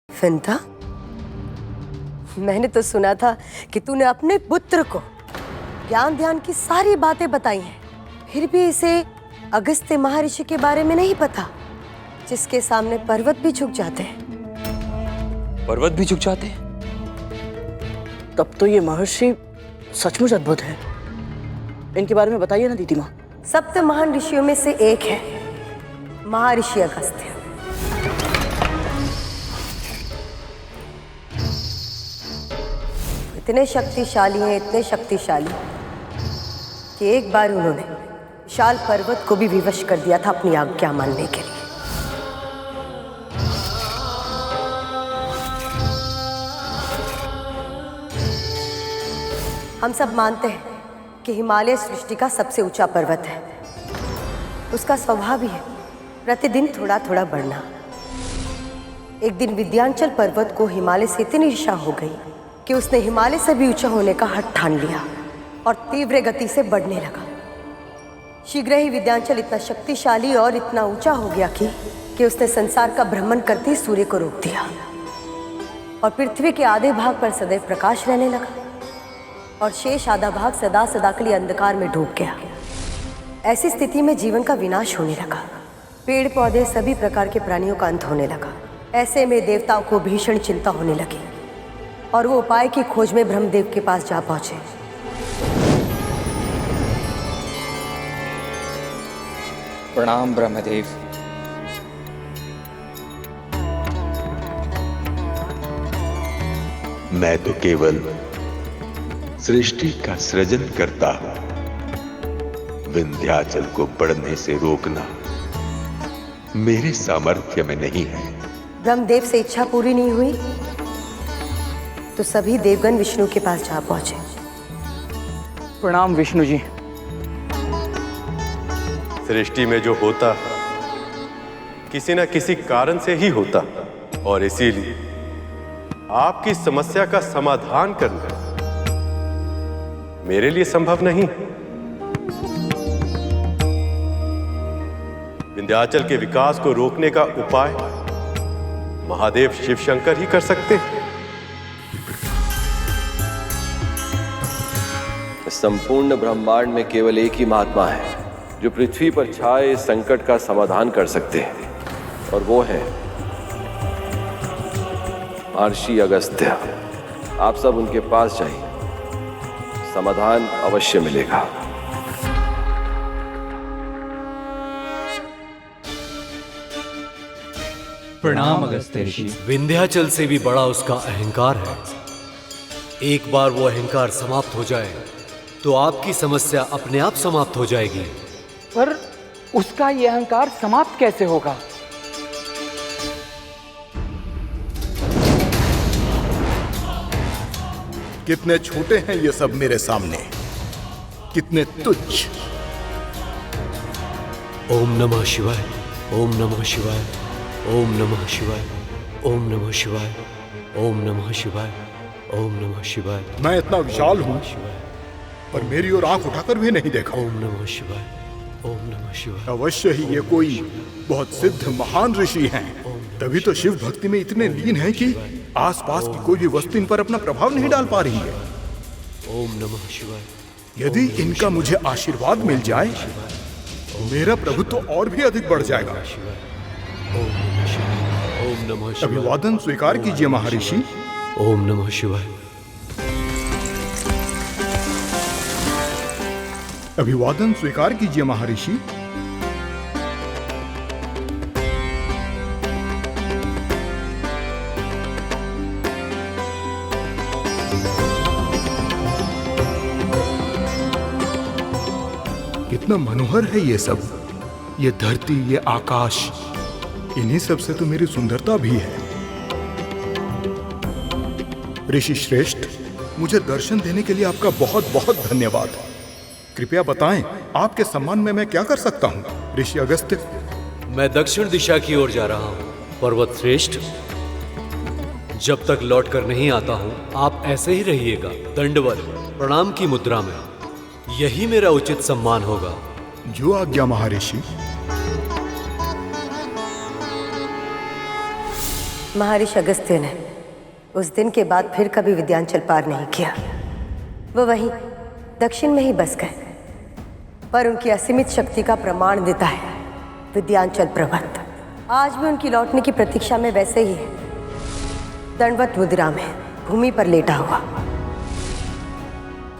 विंता, मैंने तो सुना था कि तूने अपने पुत्र को ज्ञान ध्यान की सारी बातें बताई हैं, फिर भी इसे अगस्त्य महर्षि के बारे में नहीं पता, जिसके सामने पर्वत भी झुक जाते हैं। पर्वत भी झुक जाते हैं? तब तो ये महर्षि सचमुच अद्भुत है। इनके बारे में बताइए ना दीदी माँ। सप्त महान ऋषियों में से एक है महर्षि अगस्त्य। इतने शक्तिशाली हैं, इतने शक्तिशाली कि एक बार उन्होंने विशाल पर्वत को भी विवश कर दिया था अपनी आज्ञा मानने के लिए। हम सब मानते हैं कि हिमालय सृष्टि का सबसे ऊंचा पर्वत है। उसका स्वभाव ही है प्रतिदिन थोड़ा थोड़ा बढ़ना। एक दिन विंध्याचल पर्वत को हिमालय से इतनी ईर्ष्या हो गई कि उसने हिमालय से भी ऊंचा होने का हठ ठान लिया और तीव्र गति से बढ़ने लगा। शीघ्र ही विंध्याचल इतना शक्तिशाली और इतना ऊंचा हो गया कि उसने संसार का भ्रमण करते ही सूर्य को रोक दिया और पृथ्वी के आधे भाग पर सदैव प्रकाश रहने लगा और शेष आधा भाग सदा सदा के लिए अंधकार में डूब गया। ऐसी स्थिति में जीवन का विनाश होने लगा। पेड़ पौधे सभी प्रकार के प्राणियों का अंत होने लगा। ऐसे में देवताओं को भीषण चिंता होने लगी और वो उपाय की खोज में ब्रह्मदेव के पास जा पहुंचे। प्रणाम ब्रह्मदेव। मैं तो केवल सृष्टि का सृजन करता हूं। विंध्याचल को बढ़ने से रोकना मेरे सामर्थ्य में नहीं है। ब्रह्मदेव से इच्छा पूरी नहीं हुई तो सभी देवगण विष्णु के पास जा पहुंचे। प्रणाम विष्णु जी। सृष्टि में जो होता किसी न किसी कारण से ही होता और इसीलिए आपकी समस्या का समाधान करना मेरे लिए संभव नहीं। विंध्याचल के विकास को रोकने का उपाय महादेव शिव शंकर ही कर सकते हैं। संपूर्ण ब्रह्मांड में केवल एक ही महात्मा है जो पृथ्वी पर छाए इस संकट का समाधान कर सकते हैं और वो है महर्षि अगस्त्य। आप सब उनके पास जाइए, समाधान अवश्य मिलेगा। प्रणाम अगस्त्य ऋषि। विंध्याचल से भी बड़ा उसका अहंकार है। एक बार वो अहंकार समाप्त हो जाए तो आपकी समस्या अपने आप समाप्त हो जाएगी। पर उसका ये अहंकार समाप्त कैसे होगा? कितने छोटे हैं ये सब मेरे सामने, कितने तुच्छ। ओम नमः शिवाय, ओम नमः शिवाय, ओम नमः शिवाय, ओम नमः शिवाय, ओम नमः शिवाय, ओम नमः शिवाय। मैं इतना विशाल हूं पर मेरी ओर आंख उठाकर भी नहीं देखा। ओम नमः शिवाय, ओम नमः शिवाय। अवश्य ही ये कोई बहुत सिद्ध महान ऋषि हैं। तभी तो शिव भक्ति में इतने लीन हैं कि आसपास की कोई भी वस्तु इन पर अपना प्रभाव नहीं डाल पा रही है। ओम नमः शिवाय। यदि इनका मुझे आशीर्वाद मिल जाए तो मेरा प्रभुत्व और भी अधिक बढ़ जाएगा। ओम नमः शिवाय, ओम नमः शिवाय। अभिवादन स्वीकार कीजिए महर्षि। ओम नमः शिवाय। अभिवादन स्वीकार कीजिए महर्षि। कितना मनोहर है ये सब, ये धरती, ये आकाश। इन्हीं सब से तो मेरी सुंदरता भी है। ऋषि श्रेष्ठ, मुझे दर्शन देने के लिए आपका बहुत बहुत धन्यवाद। कृपया बताएं, आपके सम्मान में मैं क्या कर सकता हूं? ऋषि अगस्त्य। मैं दक्षिण दिशा की ओर जा रहा हूं। पर्वत श्रेष्ठ, जब तक लौट कर नहीं आता हूं, आप ऐसे ही रहिएगा, दंडवत प्रणाम की मुद्रा में। यही मेरा उचित सम्मान होगा। जो आज्ञा महर्षि। महर्षि अगस्त्य ने उस दिन के बाद फिर कभी विंध्याचल पार नहीं किया। वो वहीं दक्षिण में ही बस गए। पर उनकी असीमित शक्ति का प्रमाण देता है विंध्याचल पर्वत आज भी उनकी लौटने की प्रतीक्षा में वैसे ही है, दंडवत मुद्रा में भूमि पर लेटा हुआ।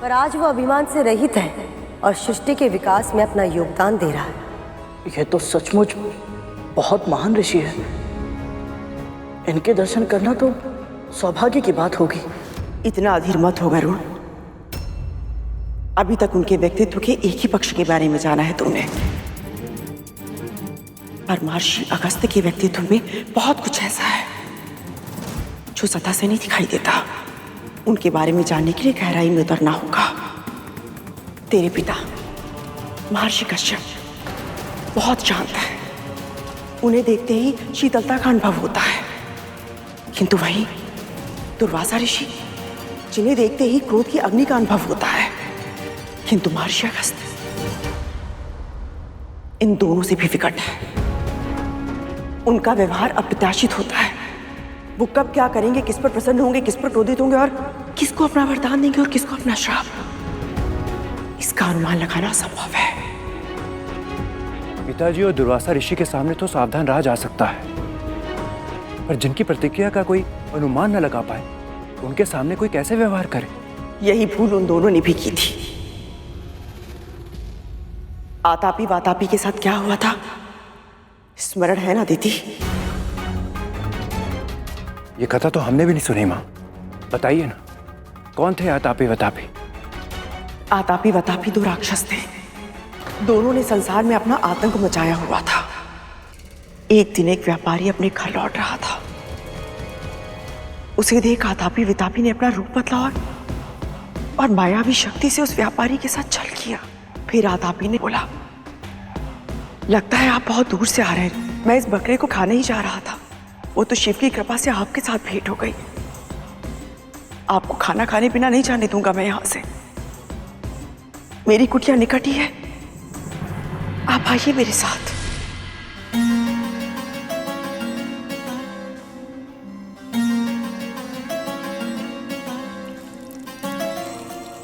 पर आज वो अभिमान से रहित है और सृष्टि के विकास में अपना योगदान दे रहा है। यह तो सचमुच बहुत महान ऋषि है। इनके दर्शन करना तो सौभाग्य की बात होगी। इतना अधीर मत हो गरुड़। अभी तक उनके व्यक्तित्व के एक ही पक्ष के बारे में जाना है तुमने, पर महर्षि अगस्त्य के व्यक्तित्व में बहुत कुछ ऐसा है जो सतह से नहीं दिखाई देता। उनके बारे में जानने के लिए गहराई में उतरना होगा। तेरे पिता महर्षि कश्यप बहुत शांत है। उन्हें देखते ही शीतलता का अनुभव होता है, किंतु वहीं दुर्वासा ऋषि, जिन्हें देखते ही क्रोध की अग्नि का अनुभव होता है, किंतु महर्षि अगस्त्य इन दोनों से भी विकट है। उनका व्यवहार अप्रत्याशित होता है। वो कब क्या करेंगे, किस पर प्रसन्न होंगे, किस पर क्रोधित होंगे और किसको अपना वरदान देंगे और किसको अपना श्राप, इसका अनुमान लगाना असंभव है। पिताजी और दुर्वासा ऋषि के सामने तो सावधान रहा जा सकता है, पर जिनकी प्रतिक्रिया का कोई अनुमान न लगा पाए, उनके सामने कोई कैसे व्यवहार करे? यही भूल उन दोनों ने भी की थी। आतापी वातापी के साथ क्या हुआ था, स्मरण है ना दीदी? ये कथा तो हमने भी नहीं सुनी माँ, बताइए ना, कौन थे आतापी वतापी? आतापी वतापी दो राक्षस थे। दोनों ने संसार में अपना आतंक मचाया हुआ था। एक दिन एक व्यापारी अपने घर लौट रहा था। उसे देख आतापी वितापी ने अपना रूप बदला और मायावी शक्ति से उस व्यापारी के साथ छल किया। फिर आतापी ने बोला, लगता है आप बहुत दूर से आ रहे हैं। मैं इस बकरे को खाने ही जा रहा था, वो तो शिव की कृपा से आपके साथ भेंट हो गई। आपको खाना खाने बिना नहीं जाने दूंगा मैं यहां से। मेरी कुटिया निकट ही है, आप आइए मेरे साथ।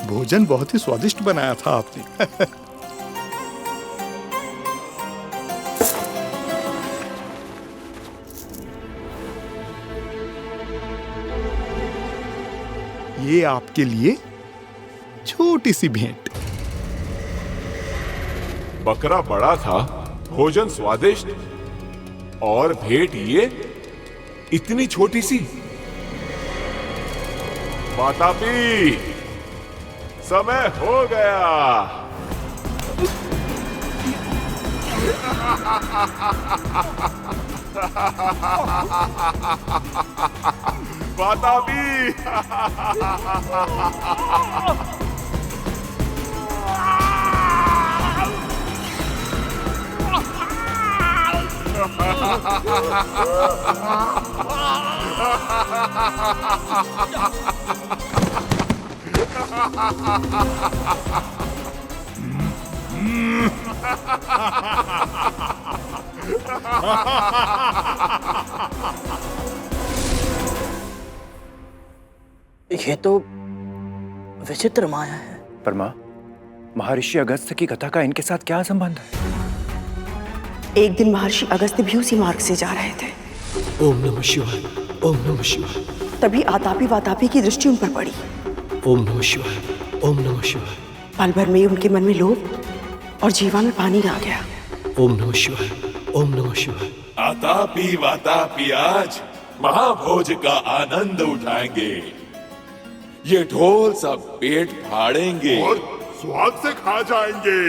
भोजन बहुत ही स्वादिष्ट बनाया था आपने। ये आपके लिए छोटी सी भेंट। बकरा बड़ा था, भोजन स्वादिष्ट, और भेंट ये इतनी छोटी सी। वातापी, समय हो गया। वातापी, ये तो विचित्र माया है। पर माँ, महर्षि अगस्त्य की कथा का इनके साथ क्या संबंध है? एक दिन महर्षि अगस्त्य भी उसी मार्ग से जा रहे थे। ओम नमः शिवाय, ओम नमः शिवाय। तभी आतापी वातापी की दृष्टि उन पर पड़ी। ओम नमः शिवाय, ओम नमः शिवाय। पल भर में उनके मन में लोभ और जीवा में पानी आ गया। ओम नमः शिवाय, ओम नमः शिवाय। आतापी वातापी आज महाभोज का आनंद उठाएंगे। ये ढोल सब पेट फाड़ेंगे और स्वाद से खा जाएंगे।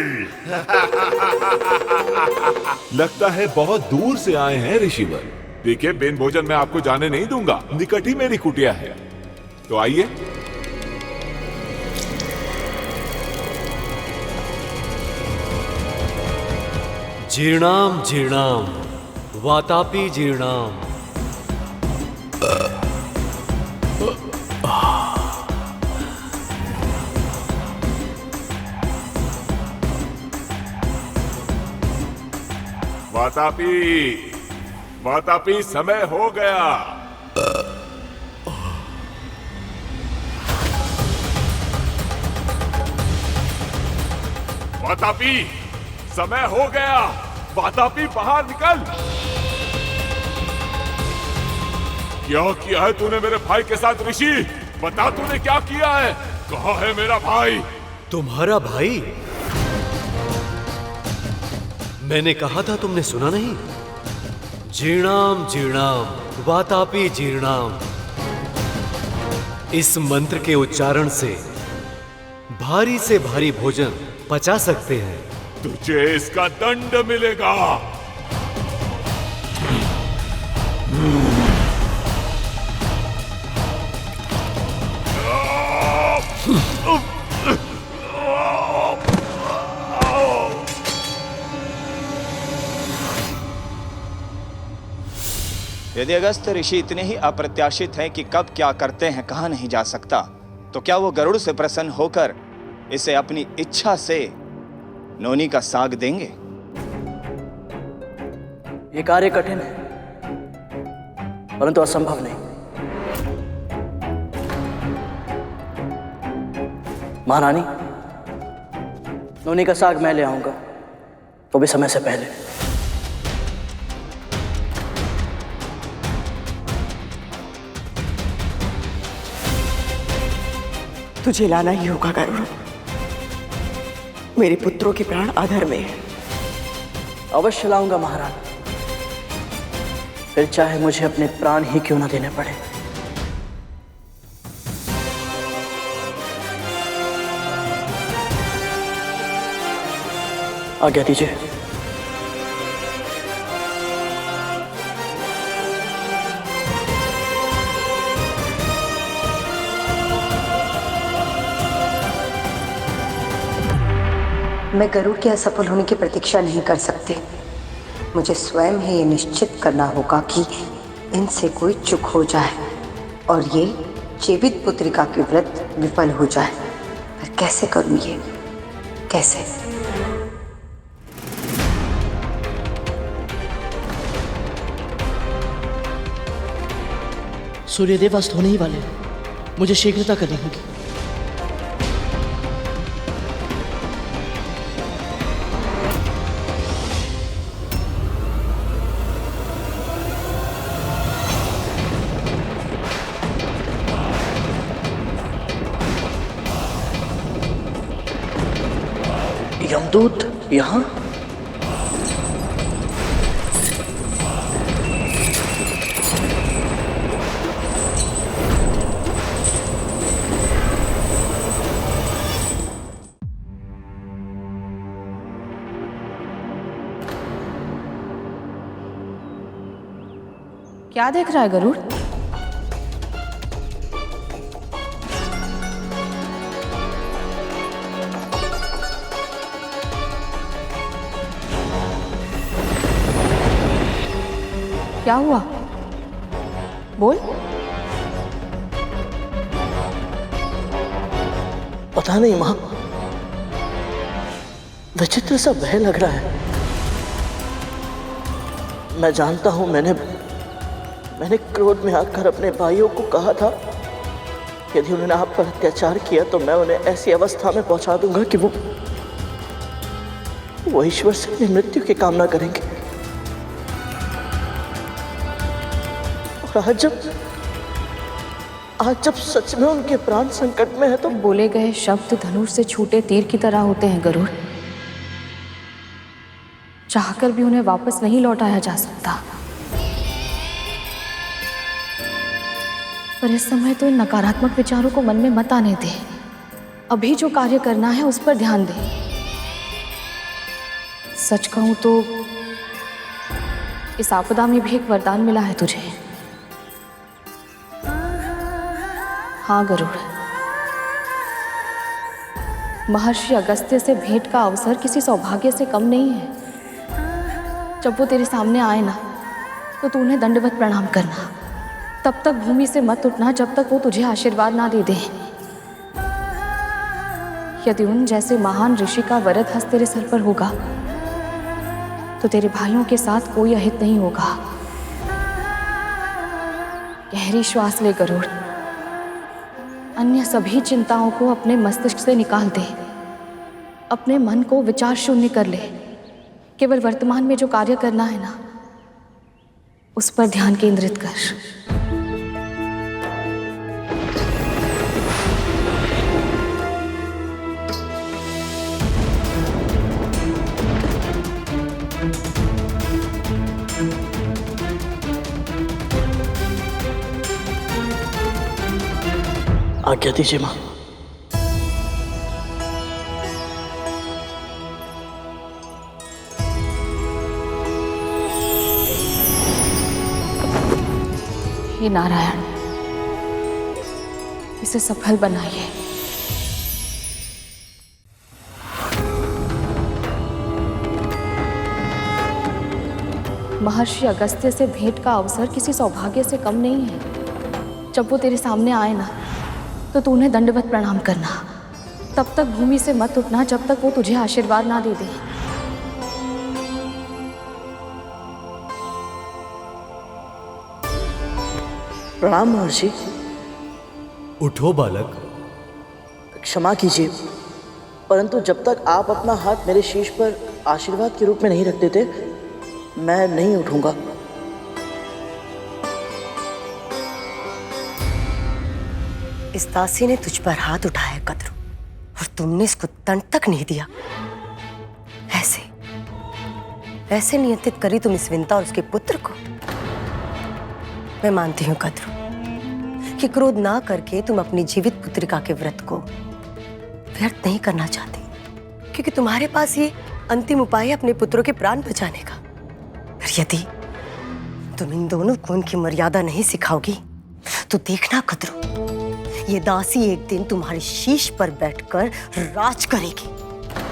लगता है बहुत दूर से आए हैं ऋषिवर। देखिए, बिन भोजन मैं आपको जाने नहीं दूंगा। निकट ही मेरी कुटिया है, तो आइए। जीर्णाम जीर्णाम वातापी जीर्णाम। वातापी समय हो गया। वातापी समय हो गया। वातापी बाहर निकल। क्या किया है तूने मेरे भाई के साथ ऋषि? बता तूने क्या किया है? कहाँ है मेरा भाई? तुम्हारा भाई? मैंने कहा था, तुमने सुना नहीं? जीर्णाम जीर्णाम वातापी जीर्णाम। इस मंत्र के उच्चारण से भारी से भारी भोजन पचा सकते हैं। तुझे इसका दंड मिलेगा। यदि अगस्त ऋषि इतने ही अप्रत्याशित हैं कि कब क्या करते हैं कहा नहीं जा सकता, तो क्या वो गरुड़ से प्रसन्न होकर इसे अपनी इच्छा से नोनी का साग देंगे? ये कार्य कठिन है, परंतु असंभव नहीं। महारानी, नोनी का साग मैं ले आऊंगा, वो भी समय से पहले। तुझे लाना ही होगा गरुड़। मेरे पुत्रों के प्राण अधर में है। अवश्य लाऊंगा महारानी, फिर चाहे मुझे अपने प्राण ही क्यों ना देने पड़े। आज्ञा दीजिए। मैं गरुड़ के असफल होने की प्रतीक्षा नहीं कर सकती। मुझे स्वयं ही ये निश्चित करना होगा कि इनसे कोई चूक हो जाए और ये जीवित पुत्रिका के व्रत विफल हो जाए। पर कैसे करूं ये? कैसे? सूर्यदेव अस्त होने ही वाले हैं। मुझे शीघ्रता करनी होगी। यमदूत यहाँ? क्या देख रहा है गरुड़? क्या हुआ? बोल। पता नहीं मां, विचित्र सा भय लग रहा है। मैं जानता हूं मैंने क्रोध में आकर अपने भाइयों को कहा था यदि उन्होंने आप पर अत्याचार किया तो मैं उन्हें ऐसी अवस्था में पहुंचा दूंगा कि वो ईश्वर से अपनी मृत्यु की कामना करेंगे। और आज जब सच में उनके प्राण संकट में है तो बोले गए शब्द धनुष से छूटे तीर की तरह होते हैं गरुड़। चाहकर भी उन्हें वापस नहीं लौटाया जा सकता। पर इस समय तो इन नकारात्मक विचारों को मन में मत आने दे। अभी जो कार्य करना है उस पर ध्यान दे। सच कहूं तो इस आपदा में भी एक वरदान मिला है तुझे। हाँ गरुड़, महर्षि अगस्त्य से भेंट का अवसर किसी सौभाग्य से कम नहीं है। जब वो तेरे सामने आए ना तो तू उन्हें दंडवत प्रणाम करना। तब तक भूमि से मत उठना जब तक वो तुझे आशीर्वाद ना दे दे। यदि उन जैसे महान ऋषि का वरद हस्त तेरे सर पर होगा तो तेरे भाइयों के साथ कोई अहित नहीं होगा। गहरी श्वास ले गरुड़, अन्य सभी चिंताओं को अपने मस्तिष्क से निकाल दे। अपने मन को विचार शून्य कर ले। केवल वर्तमान में जो कार्य करना है ना, उस पर ध्यान केंद्रित कर। आज्ञा दीजिए मां। हे नारायण, इसे सफल बनाइए। महर्षि अगस्त्य से भेंट का अवसर किसी सौभाग्य से कम नहीं है। जब वो तेरे सामने आए ना, तो तू उन्हें दंडवत प्रणाम करना। तब तक भूमि से मत उठना जब तक वो तुझे आशीर्वाद ना दे दे। प्रणाम महर्षि। उठो बालक। क्षमा कीजिए, परंतु जब तक आप अपना हाथ मेरे शीश पर आशीर्वाद के रूप में नहीं रख देते, मैं नहीं उठूंगा। इस दासी ने तुझ पर हाथ उठाया कद्रू, और तुमने इसको तन तक नहीं दिया। ऐसे नियंत्रित करी तुम इस विंता और उसके पुत्र को। मैं मानती हूं कद्रू कि क्रोध ना करके तुम अपनी जीवित पुत्रिका के व्रत को व्यर्थ नहीं करना चाहती, क्योंकि तुम्हारे पास ये अंतिम उपाय है अपने पुत्रों के प्राण बचाने का। पर यदि तुम इन दोनों को उनकी मर्यादा नहीं सिखाओगी, तो देखना कद्रू, ये दासी एक दिन तुम्हारे शीश पर बैठकर राज करेगी,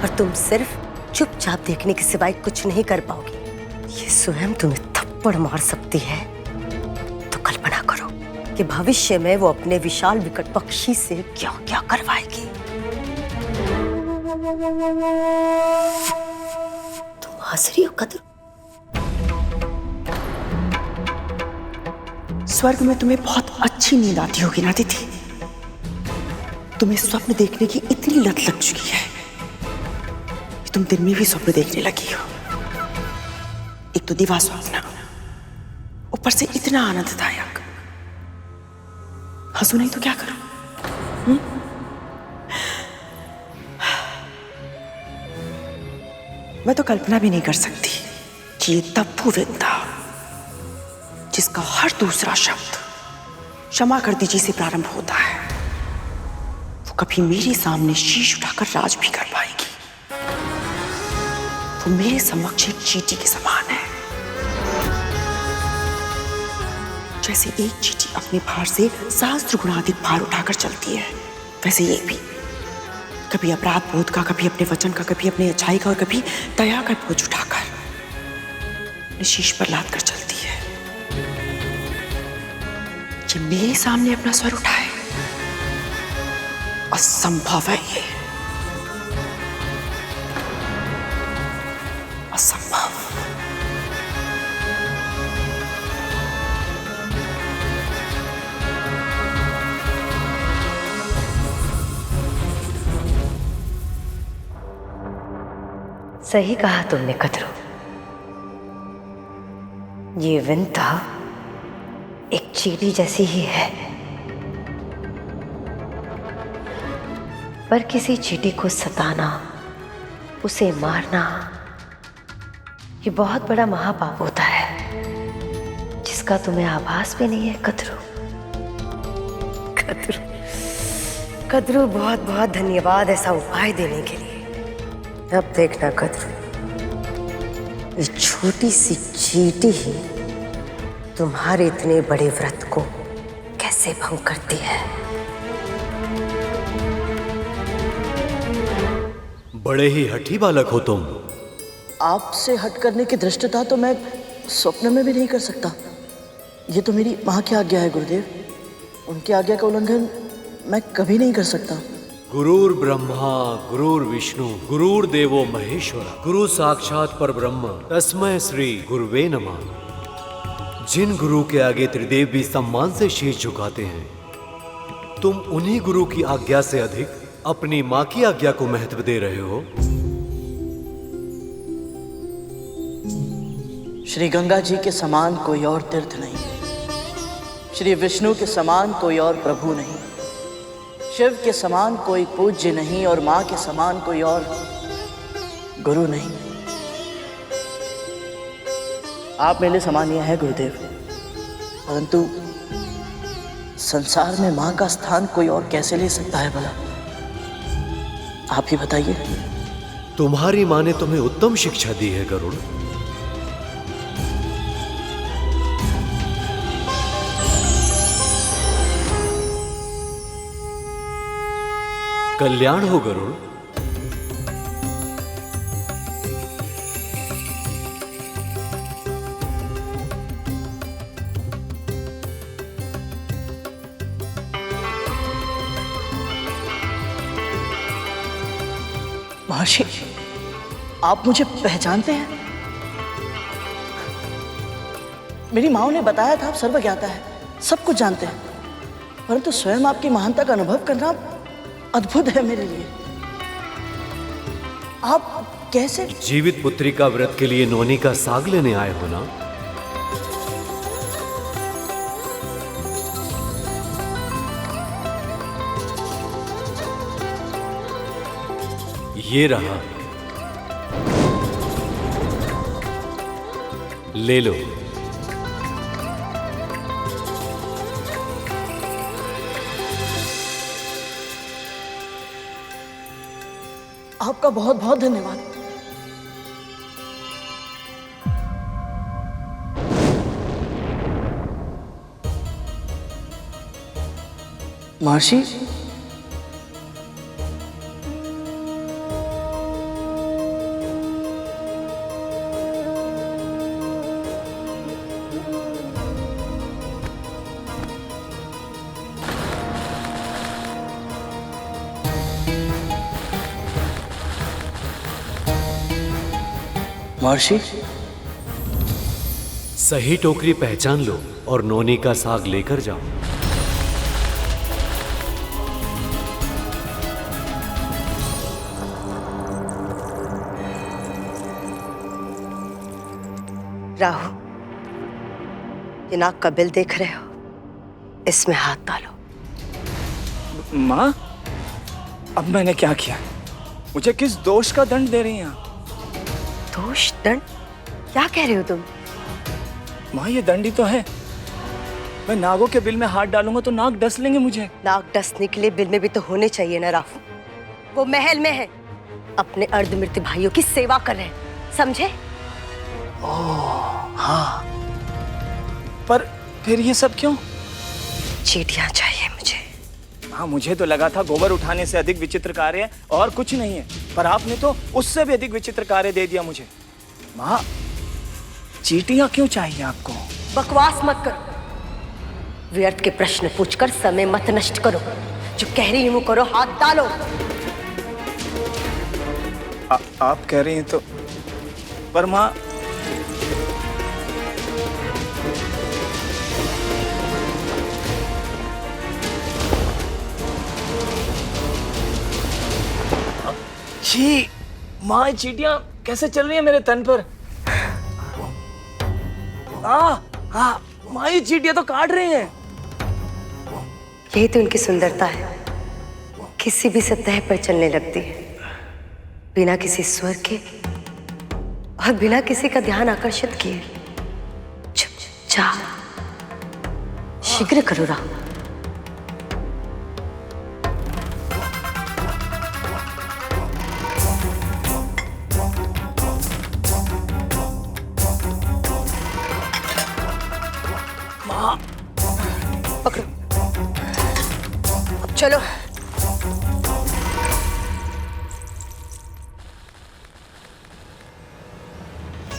और तुम सिर्फ चुपचाप देखने के सिवाय कुछ नहीं कर पाओगी। ये स्वयं तुम्हें थप्पड़ मार सकती है। तो कल्पना करो कि भविष्य में वो अपने विशाल विकट पक्षी से क्या क्या करवाएगी। तुम हंस रही हो कद्रू? स्वर्ग में तुम्हें बहुत अच्छी नींद आती होगी ना दीदी। तुम्हें स्वप्न देखने की इतनी लत लग चुकी है कि तुम दिन में भी स्वप्न देखने लगी हो। एक तो दिवा स्वप्न, ऊपर से इतना आनंददायक। हंसू नहीं तो क्या करूं? मैं तो कल्पना भी नहीं कर सकती कि ये तप्पू विंता, जिसका हर दूसरा शब्द क्षमा कर दीजिए से प्रारंभ होता है, वो कभी मेरे सामने शीश उठाकर राज भी कर पाएगी। वो मेरे समक्ष एक चींटी के समान है। जैसे एक चींटी अपने भार से सहस्त्र गुणाधिक भार उठाकर चलती है, वैसे ये भी कभी अपराध बोध का, कभी अपने वचन का, कभी अपनी अच्छाई का, और कभी दया का बोझ उठाकर शीश पर लाद कर चलती है। ये मेरे सामने अपना स्वर उठाए, असंभव है। ये असंभव। सही कहा तुमने कद्रू। ये विंता एक चींटी जैसी ही है, पर किसी चींटी को सताना, उसे मारना, ये बहुत बड़ा महापाप होता है, जिसका तुम्हें आभास भी नहीं है कद्रू। कद्रू, कद्रू, बहुत बहुत धन्यवाद ऐसा उपाय देने के लिए। अब देखना कद्रू, ये छोटी सी चींटी ही तुम्हारे इतने बड़े व्रत को कैसे भंग करती है। बड़े ही हठी बालक हो तुम। आपसे हट करने की धृष्टता तो मैं स्वप्न में भी नहीं कर सकता। ये तो मेरी माँ की आज्ञा है गुरुदेव। उनकी आज्ञा का उल्लंघन मैं कभी नहीं कर सकता। गुरुर् ब्रह्मा गुरुर्विष्णु गुरुर्देवो महेश्वरा गुरु साक्षात परब्रह्म तस्मै श्री गुरुवे नमः। जिन गुरु के आगे त्रिदेव भी सम्मान से शीश झुकाते हैं, तुम उन्हीं गुरु की आज्ञा से अधिक अपनी मां की आज्ञा को महत्व दे रहे हो। श्री गंगा जी के समान कोई और तीर्थ नहीं, श्री विष्णु के समान कोई और प्रभु नहीं, शिव के समान कोई पूज्य नहीं और मां के समान कोई और गुरु नहीं। आप मेरे समान यह है गुरुदेव, परंतु संसार में मां का स्थान कोई और कैसे ले सकता है भला? आप ही बताइए। तुम्हारी मां ने तुम्हें उत्तम शिक्षा दी है गरुड़। कल्याण हो गरुड़। महर्षि, आप मुझे पहचानते हैं? मेरी माँ ने बताया था आप सर्वज्ञाता है, सब कुछ जानते हैं, परंतु स्वयं आपकी महानता का अनुभव करना अद्भुत है मेरे लिए। आप कैसे? जीवित पुत्री का व्रत के लिए नोनी का साग लेने आए हो ना? ये रहा, ले लो। आपका बहुत बहुत धन्यवाद। महर्षि, महर्षि, सही टोकरी पहचान लो और नोनी का साग लेकर जाओ। राहु, ये नाक का बिल देख रहे हो, इसमें हाथ डालो। माँ, अब मैंने क्या किया? मुझे किस दोष का दंड दे रही हैं आप? दोष? दंड? क्या कह रहे हो तुम? माँ, ये दंड ही तो है। मैं नागों के बिल में हाथ डालूंगा तो नाग डस लेंगे मुझे। नाग डसने के लिए बिल में भी तो होने चाहिए ना राहु। वो महल में है, अपने अर्धमृत्यु भाइयों की सेवा कर रहे हैं, समझे? ओह हाँ, पर फिर ये सब क्यों? चींटियां चाहिए मुझे। हाँ, मुझे तो लगा था गोबर उठाने से अधिक विचित्र कार्य और कुछ नहीं है, पर आपने तो उससे भी अधिक विचित्र कार्य दे दिया मुझे। माँ, चींटियां क्यों चाहिए आपको? बकवास मत करो, व्यर्थ के प्रश्न पूछकर समय मत नष्ट करो। जो कह रही हूं करो, हाथ डालो। आप कह रही हैं तो, पर माँ, छी, माँ, चींटियां कैसे चल रही है मेरे तन पर? माँ, ये चींटियां तो काट रही हैं। यही तो उनकी सुंदरता है, किसी भी सतह पर चलने लगती है, बिना किसी स्वर के और बिना किसी का ध्यान आकर्षित किए। चुपचाप शीघ्र करो राहु। पकड़ो, अब चलो।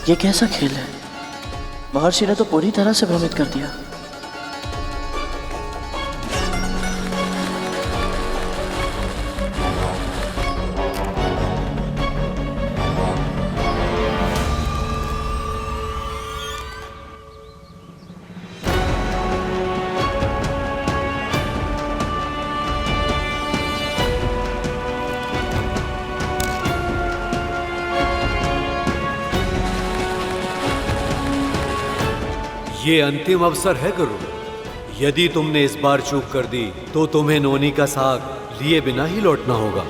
ये कैसा खेल है? महर्षि ने तो पूरी तरह से भ्रमित कर दिया। ये अंतिम अवसर है गुरु। यदि तुमने इस बार चूक कर दी तो तुम्हें नोनी का साग लिए बिना ही लौटना होगा।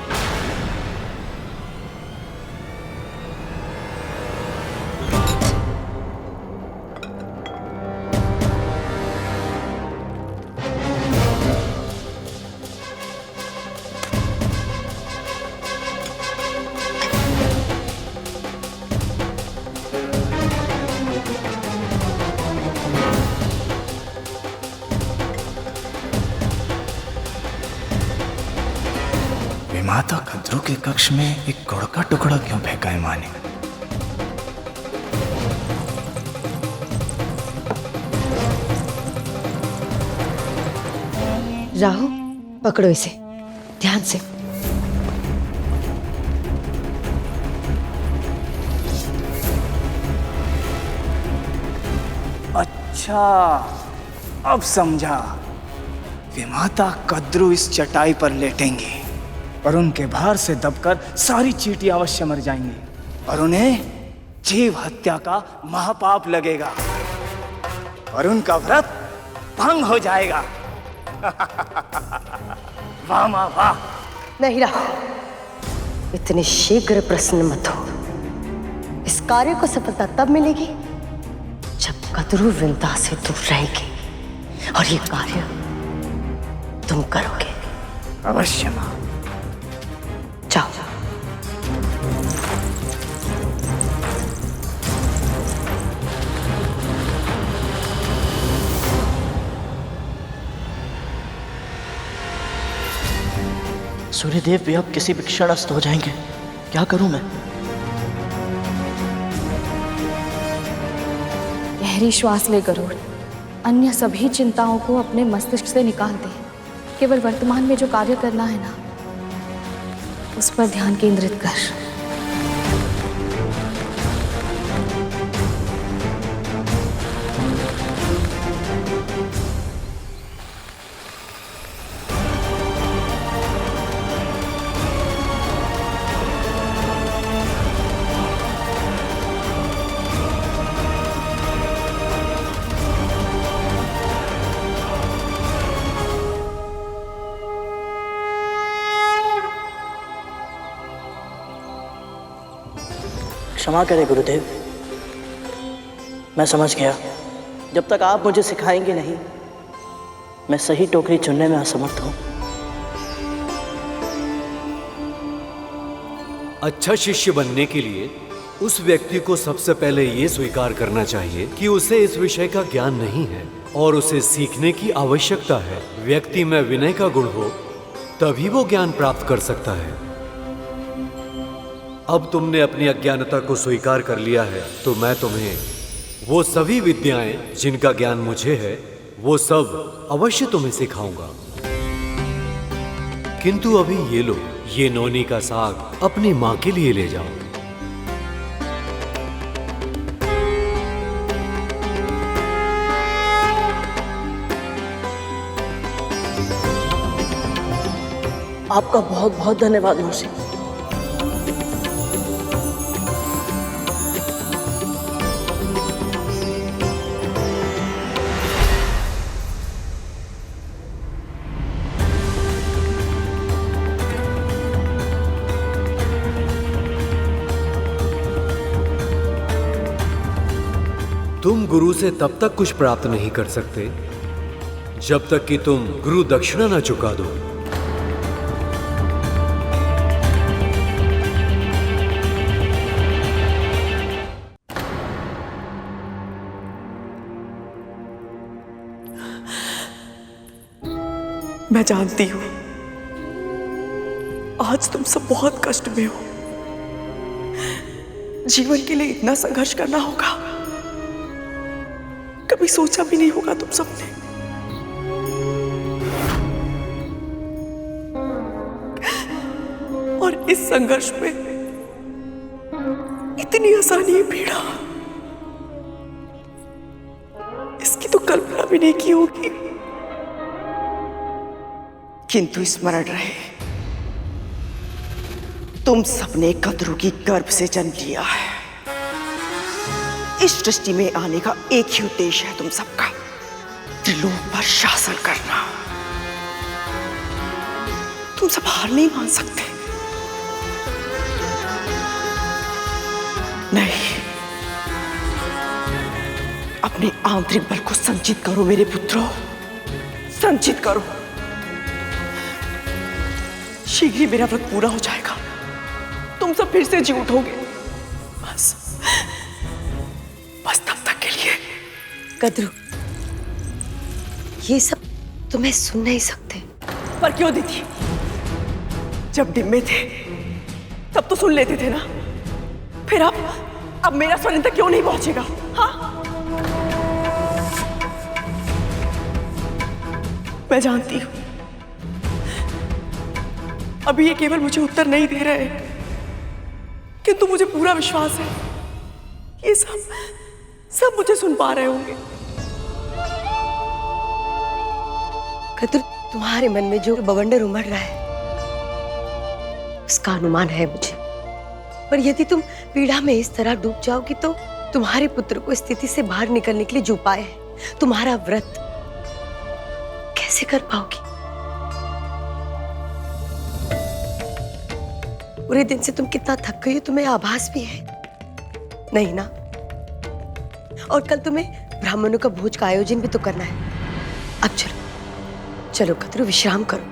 माता कद्रू के कक्ष में एक गुड़ का टुकड़ा क्यों फेंका है माँ ने? राहु, पकड़ो इसे ध्यान से। अच्छा, अब समझा। विमाता कद्रू इस चटाई पर लेटेंगे और उनके भार से दबकर सारी चींटियां अवश्य मर जाएंगी और उन्हें जीव हत्या का महापाप लगेगा और उनका व्रत भंग हो जाएगा। वाह माँ वाह। नहीं राहु, इतने शीघ्र प्रसन्न मत हो। इस कार्य को सफलता तब मिलेगी जब कद्रू वृंदा से दूर रहेगी और ये कार्य तुम करोगे। अवश्य माँ। जाओ। सूर्यदेव भी अब किसी भी क्षण अस्त हो जाएंगे। क्या करूं मैं? गहरी श्वास ले गरुड़। अन्य सभी चिंताओं को अपने मस्तिष्क से निकाल दे। केवल वर्तमान में जो कार्य करना है ना, उस पर ध्यान केंद्रित कर। क्षमा करें गुरुदेव, मैं समझ गया। जब तक आप मुझे सिखाएंगे नहीं, मैं सही टोकरी चुनने में असमर्थ हूं। अच्छा शिष्य बनने के लिए उस व्यक्ति को सबसे पहले ये स्वीकार करना चाहिए कि उसे इस विषय का ज्ञान नहीं है और उसे सीखने की आवश्यकता है। व्यक्ति में विनय का गुण हो तभी वो ज्ञान प्राप्त कर सकता है। अब तुमने अपनी अज्ञानता को स्वीकार कर लिया है तो मैं तुम्हें वो सभी विद्याएं जिनका ज्ञान मुझे है वो सब अवश्य तुम्हें सिखाऊंगा। किंतु अभी ये लो, ये नोनी का साग अपनी मां के लिए ले जाओ। आपका बहुत बहुत धन्यवाद मौसी। तुम गुरु से तब तक कुछ प्राप्त नहीं कर सकते जब तक कि तुम गुरु दक्षिणा न चुका दो। मैं जानती हूं आज तुम सब बहुत कष्ट में हो। जीवन के लिए इतना संघर्ष करना होगा, कभी सोचा भी नहीं होगा तुम सबने। और इस संघर्ष में इतनी आसानी पीड़ा, इसकी तो कल्पना भी नहीं की होगी। किंतु स्मरण रहे, तुम सबने कद्रू की गर्भ से जन्म लिया है। इस सृष्टि में आने का एक ही उद्देश्य है तुम सबका, त्रिलोक पर शासन करना। तुम सब हार नहीं मान सकते। नहीं, अपने आंतरिक बल को संचित करो मेरे पुत्रों, संचित करो। शीघ्र ही मेरा व्रत पूरा हो जाएगा, तुम सब फिर से जी उठोगे। बस तब तक के लिए। कद्रू, ये सब तुम्हें सुन नहीं सकते। पर क्यों दीदी? जब डिम्बे थे तब तो सुन लेते थे ना, फिर अब मेरा स्वर इन तक क्यों नहीं पहुंचेगा? हाँ, मैं जानती हूं अभी ये केवल मुझे उत्तर नहीं दे रहे, किंतु मुझे पूरा विश्वास है ये सब मुझे सुन पा रहे होंगे। कद्रू, तुम्हारे मन में जो बवंडर उमड़ रहा है उसका अनुमान है मुझे, पर यदि तुम पीड़ा में इस तरह डूब जाओगी तो तुम्हारे पुत्र को स्थिति से बाहर निकलने के लिए जो उपाय है, तुम्हारा व्रत कैसे कर पाओगी? पूरे दिन से तुम कितना थक गई हो, तुम्हें आभास भी है नहीं ना? और कल तुम्हें ब्राह्मणों का भोज का आयोजन भी तो करना है। अब चलो कद्रू, विश्राम करो।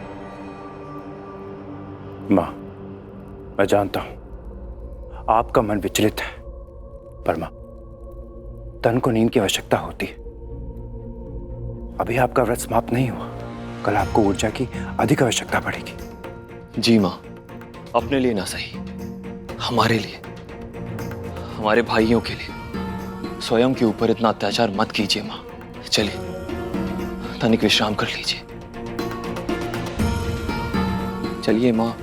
माँ, मैं जानता हूं आपका मन विचलित है, पर माँ, तन को नींद की आवश्यकता होती है। अभी आपका व्रत समाप्त नहीं हुआ, कल आपको ऊर्जा की अधिक आवश्यकता पड़ेगी। जी माँ, अपने लिए ना सही, हमारे लिए, हमारे भाइयों के लिए स्वयं के ऊपर इतना अत्याचार मत कीजिए माँ। चलिए तनिक विश्राम कर लीजिए। चलिए माँ।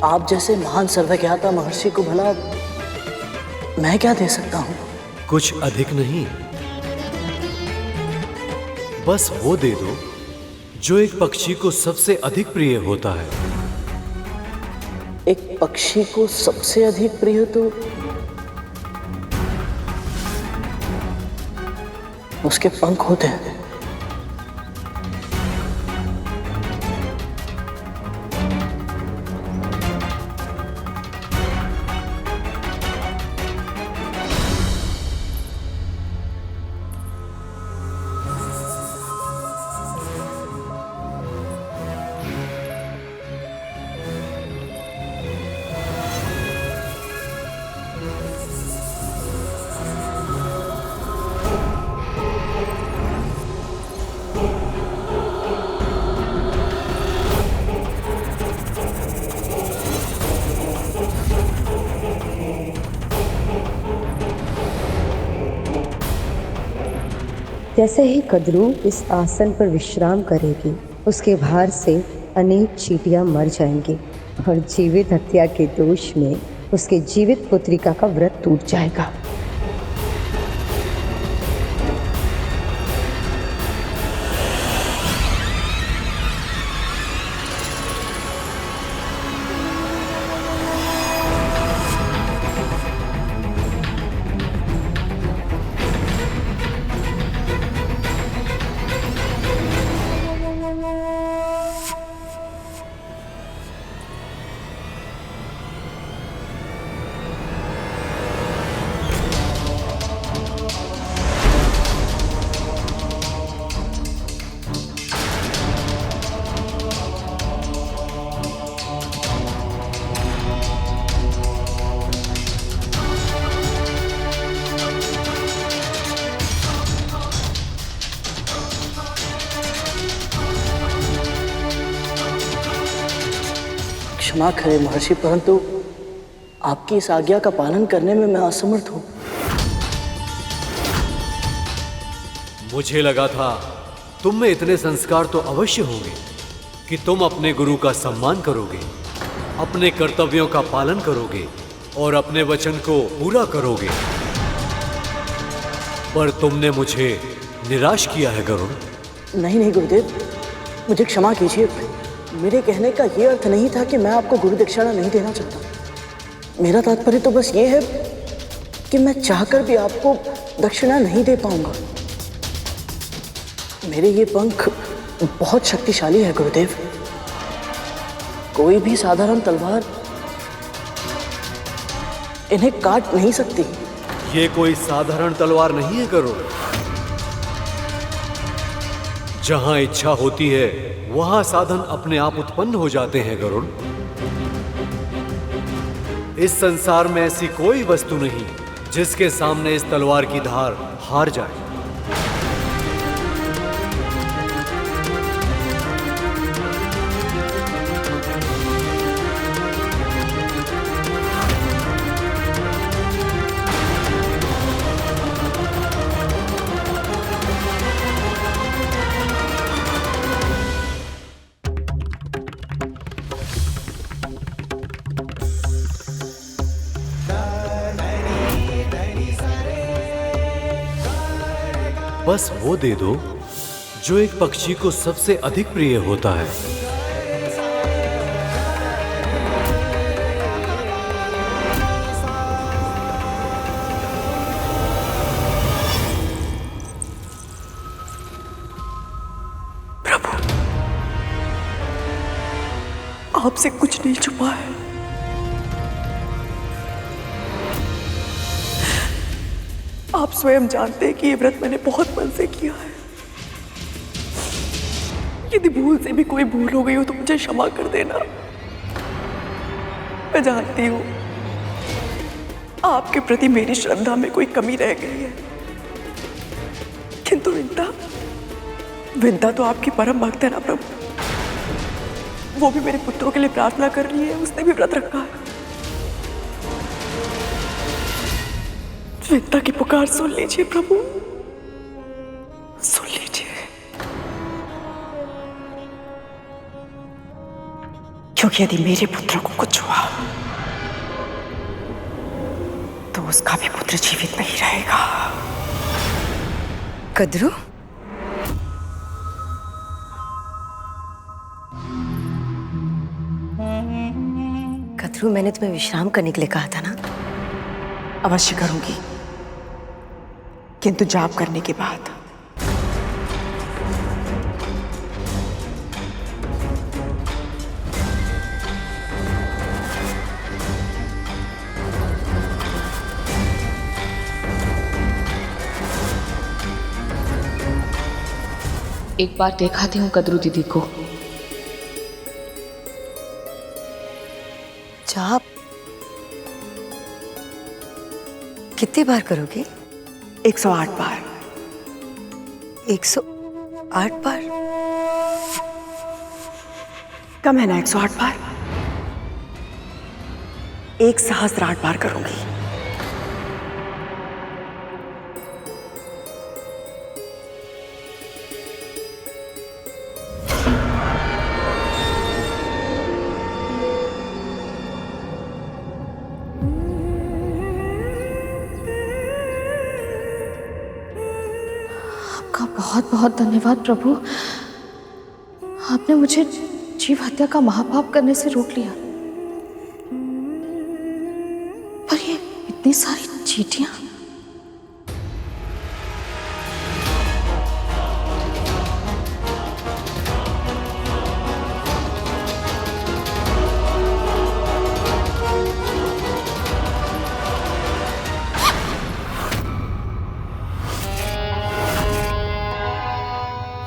आप जैसे महान सर्वज्ञाता महर्षि को भला मैं क्या दे सकता हूं? कुछ अधिक नहीं, बस वो दे दो जो एक पक्षी को सबसे अधिक प्रिय होता है। एक पक्षी को सबसे अधिक प्रिय तो उसके पंख होते हैं। जैसे ही कद्रू इस आसन पर विश्राम करेगी, उसके भार से अनेक चींटियां मर जाएंगी और जीवित हत्या के दोष में उसके जीवित पुत्रिका का व्रत टूट जाएगा। क्षमा करें महर्षि, परंतु आपकी इस आज्ञा का पालन करने में मैं असमर्थ हूं। मुझे लगा था तुम में इतने संस्कार तो अवश्य होंगे कि तुम अपने गुरु का सम्मान करोगे, अपने कर्तव्यों का पालन करोगे और अपने वचन को पूरा करोगे। पर तुमने मुझे निराश किया है गरुड़। नहीं नहीं गुरुदेव, मुझे क्षमा कीजिए। मेरे कहने का ये अर्थ नहीं था कि मैं आपको गुरु दक्षिणा नहीं देना चाहता। मेरा तात्पर्य तो बस ये है कि मैं चाहकर भी आपको दक्षिणा नहीं दे पाऊंगा। मेरे ये पंख बहुत शक्तिशाली है गुरुदेव। कोई भी साधारण तलवार इन्हें काट नहीं सकती। ये कोई साधारण तलवार नहीं है गरुड़। जहां इच्छा होती है वहां साधन अपने आप उत्पन्न हो जाते हैं गरुड़। इस संसार में ऐसी कोई वस्तु नहीं जिसके सामने इस तलवार की धार हार जाए। बस वो दे दो जो एक पक्षी को सबसे अधिक प्रिय होता है। प्रभु, आपसे कुछ नहीं छुपा है। आप स्वयं जानते हैं कि ये व्रत मैंने बहुत मन से किया है। यदि भूल से भी कोई भूल हो गई हो तो मुझे क्षमा कर देना। मैं जानती हूँ आपके प्रति मेरी श्रद्धा में कोई कमी रह गई है, किंतु विंता तो आपकी परम भक्त है ना प्रभु। वो भी मेरे पुत्रों के लिए प्रार्थना कर रही है, उसने भी व्रत रखा है। विंता की पुकार सुन लीजिए प्रभु, सुन लीजिए। क्योंकि यदि मेरे पुत्र को कुछ हुआ तो उसका भी पुत्र जीवित नहीं रहेगा। कद्रू, कद्रू, मैंने तुम्हें विश्राम करने के लिए कहा था ना। अवश्य करूंगी, किंतु जाप करने के बाद। एक बार दिखाती हूँ कद्रू दीदी को। जाप कितनी बार करोगे? 108 बार। 108 बार? कम है ना 108 बार? 1008 बार करूंगी। बहुत बहुत धन्यवाद प्रभु, आपने मुझे जीव हत्या का महापाप करने से रोक लिया। पर ये इतनी सारी चींटियां।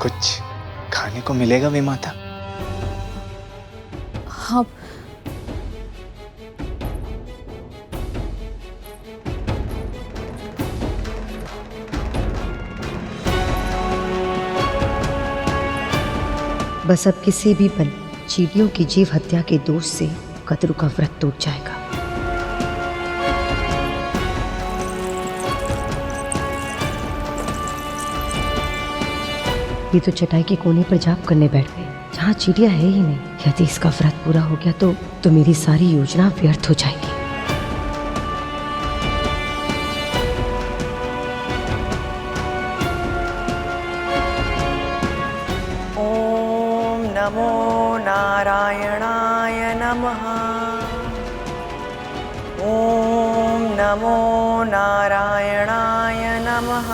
कुछ खाने को मिलेगा वे माता? हाँ, बस अब किसी भी पल चींटियों की जीव हत्या के दोष से कद्रू का व्रत टूट जाएगा। ये तो चटाई के कोने पर जाप करने बैठ गए जहाँ चींटियां है ही नहीं। यदि इसका व्रत पूरा हो गया तो मेरी सारी योजना व्यर्थ हो जाएगी। नमो नारायणाय नमः।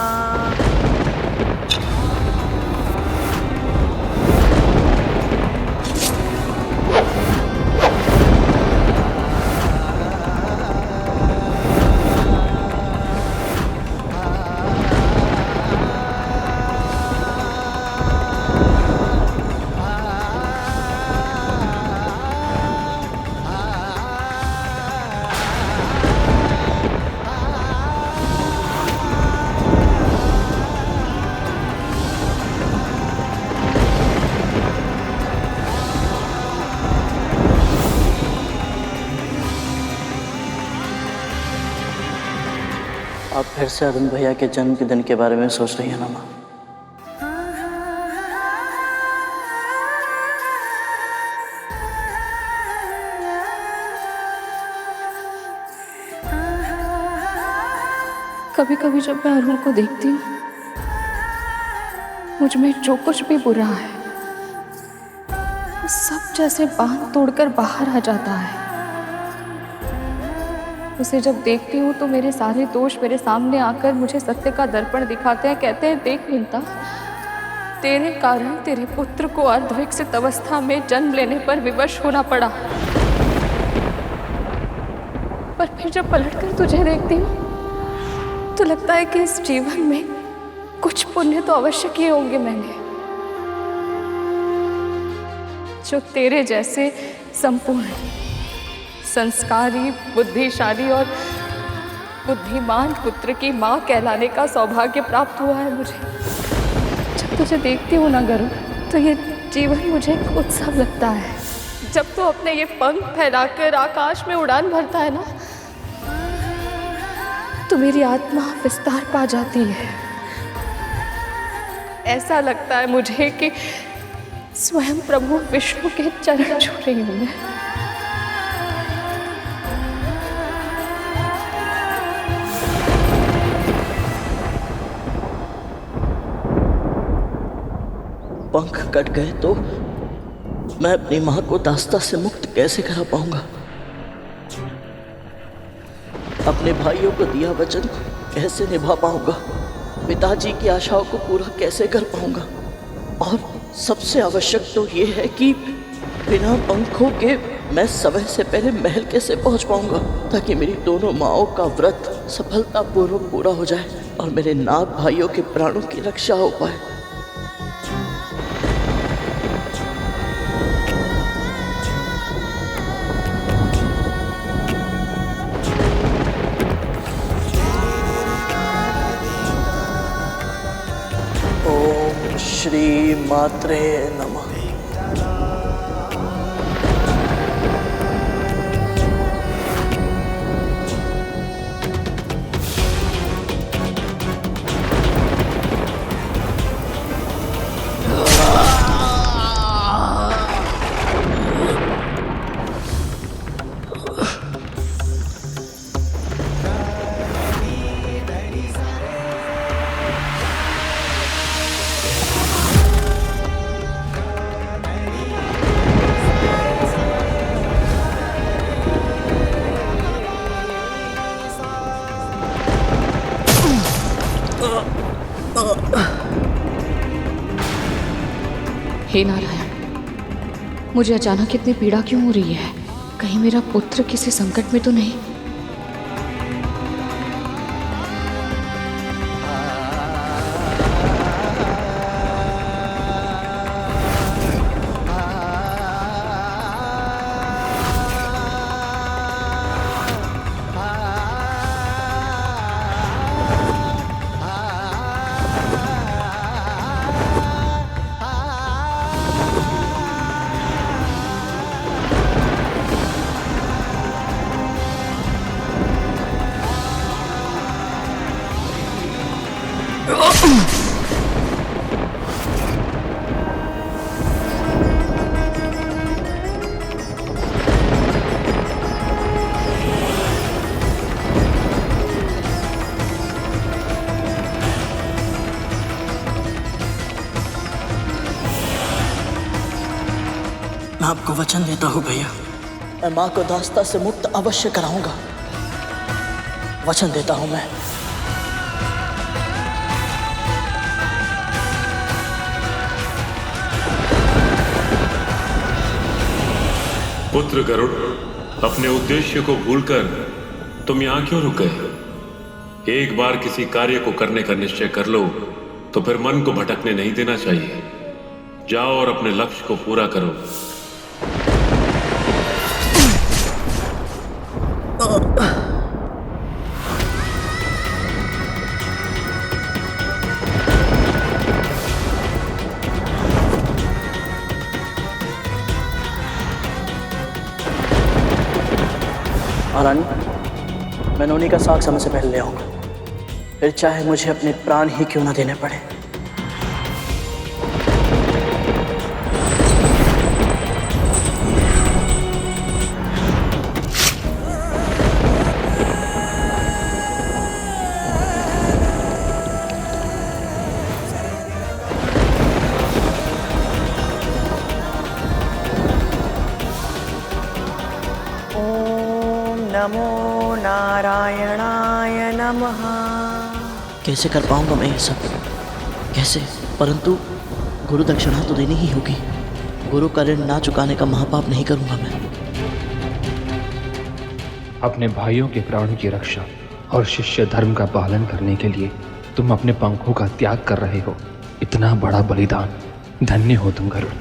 आप फिर से अरुण भैया के जन्म के दिन के बारे में सोच रही हैं ना माँ? कभी कभी जब मैं अरुण को देखती हूँ, मुझ में जो कुछ भी बुरा है वो सब जैसे बांध तोड़कर बाहर आ जाता है। उसे जब देखती हूँ तो मेरे सारे दोष मेरे सामने आकर मुझे सत्य का दर्पण दिखाते हैं। कहते हैं, देख विंता, तेरे कारण तेरे पुत्र को अर्धविकसित अवस्था में जन्म लेने पर विवश होना पड़ा। पर फिर जब पलटकर तुझे देखती हूँ तो लगता है कि इस जीवन में कुछ पुण्य तो अवश्य किए होंगे मैंने, जो तेरे जैसे संपूर्ण, संस्कारी, बुद्धिशाली और बुद्धिमान पुत्र की माँ कहलाने का सौभाग्य प्राप्त हुआ है मुझे। जब तुझे देखती हूँ ना गरुड़, तो ये जीवन मुझे एक उत्सव लगता है। जब तू अपने ये पंख फैलाकर आकाश में उड़ान भरता है ना, तो मेरी आत्मा विस्तार पा जाती है। ऐसा लगता है मुझे कि स्वयं प्रभु विष्णु के चरण छू रही हूँ मैं। पंख कट गए तो मैं अपनी माँ को दास्ता से मुक्त कैसे करा पाऊंगा? अपने भाइयों को दिया वचन कैसे निभा पाऊंगा? पिताजी की आशाओं को पूरा कैसे कर पाऊंगा? और सबसे आवश्यक तो ये है कि बिना पंखों के मैं समय से पहले महल कैसे पहुंच पाऊंगा, ताकि मेरी दोनों माँओं का व्रत सफलतापूर्वक पूरा हो जाए और मेरे नाग भाइयों के प्राणों की रक्षा हो पाए। ओम श्री मात्रे नमः। हे नारायण, मुझे अचानक इतनी पीड़ा क्यों हो रही है? कहीं मेरा पुत्र किसी संकट में तो नहीं? मैं आपको वचन देता हूँ भैया, मैं माँ को दास्ता से मुक्त अवश्य कराऊंगा। वचन देता हूं मैं। पुत्र गरुड़, अपने उद्देश्य को भूलकर तुम यहां क्यों रुक गए? एक बार किसी कार्य को करने का निश्चय कर लो तो फिर मन को भटकने नहीं देना चाहिए। जाओ और अपने लक्ष्य को पूरा करो। महारानी, मैं नोनी का साग समय से पहले ले आऊंगा, फिर चाहे मुझे अपने प्राण ही क्यों ना देने पड़े। नमो नारायणाय नमः। कैसे कर पाऊंगा मैं ये सब? कैसे? परंतु गुरु दक्षिणा तो देनी ही होगी। गुरु का ऋण ना चुकाने का महापाप नहीं करूंगा मैं। अपने भाइयों के प्राणों की रक्षा और शिष्य धर्म का पालन करने के लिए तुम अपने पंखों का त्याग कर रहे हो। इतना बड़ा बलिदान, धन्य हो तुम गरुड़।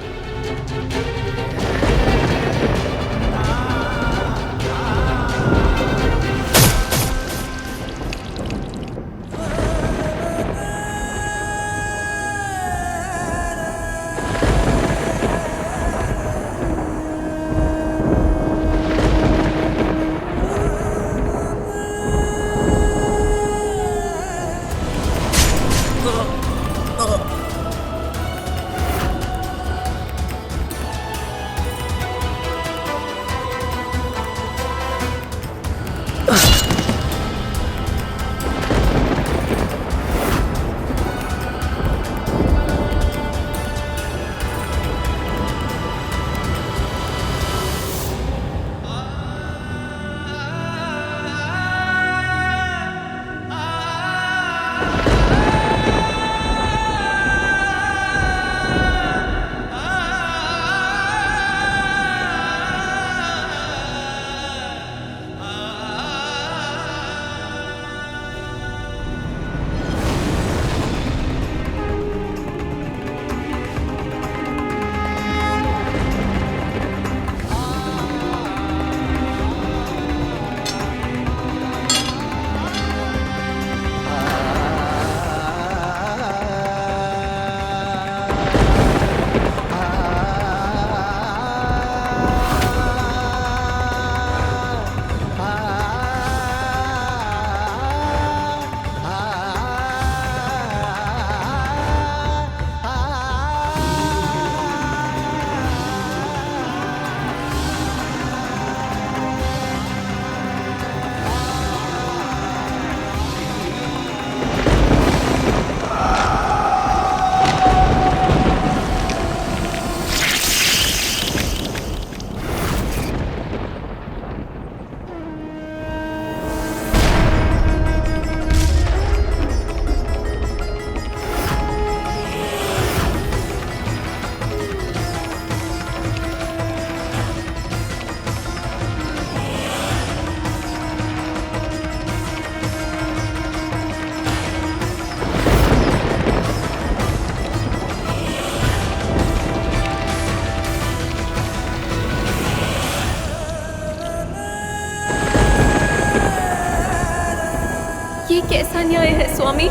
कैसा न्याय है स्वामी?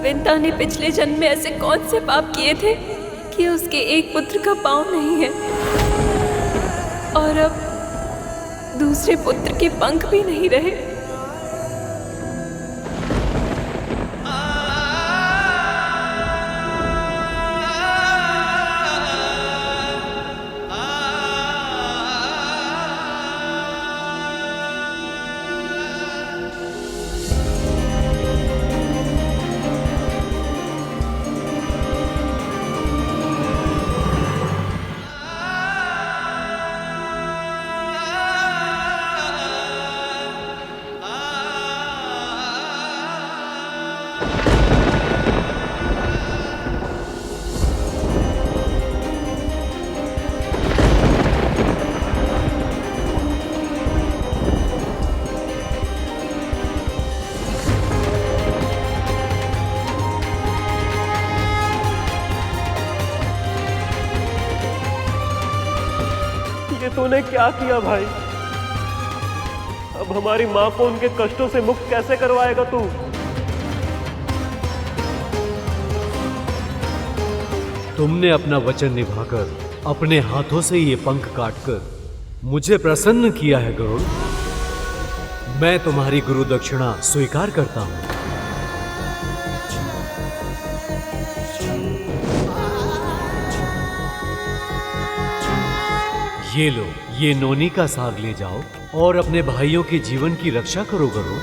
विंता ने पिछले जन्म में ऐसे कौन से पाप किए थे कि उसके एक पुत्र का पांव नहीं है और अब दूसरे पुत्र के पंख भी नहीं रहे। तूने क्या किया भाई? अब हमारी माँ को उनके कष्टों से मुक्त कैसे करवाएगा तू? तुमने अपना वचन निभाकर अपने हाथों से ये पंख काटकर मुझे प्रसन्न किया है गरुड़। मैं तुम्हारी गुरु दक्षिणा स्वीकार करता हूं। ये लो, ये नोनी का साग ले जाओ और अपने भाइयों के जीवन की रक्षा करो गरुड़।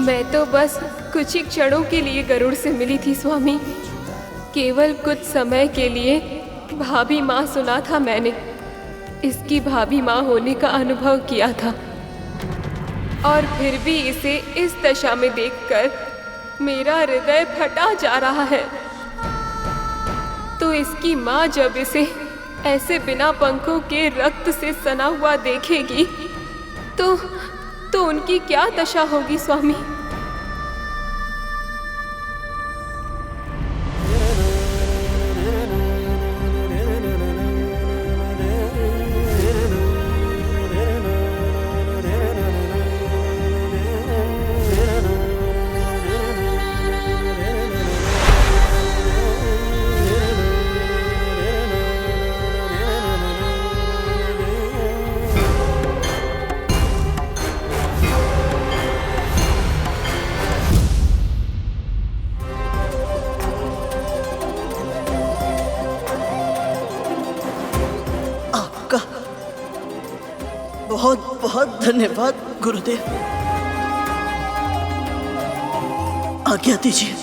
मैं तो बस कुछ ही क्षणों के लिए गरुड़ से मिली थी स्वामी। केवल कुछ समय के लिए भाभी माँ सुना था मैंने। इसकी भाभी माँ होने का अनुभव किया था और फिर भी इसे इस दशा में देखकर मेरा हृदय फटा जा रहा है। तो इसकी माँ जब इसे ऐसे बिना पंखों के रक्त से सना हुआ देखेगी तो उनकी क्या दशा होगी स्वामी? बहुत बहुत धन्यवाद गुरुदेव। आज्ञा दीजिए।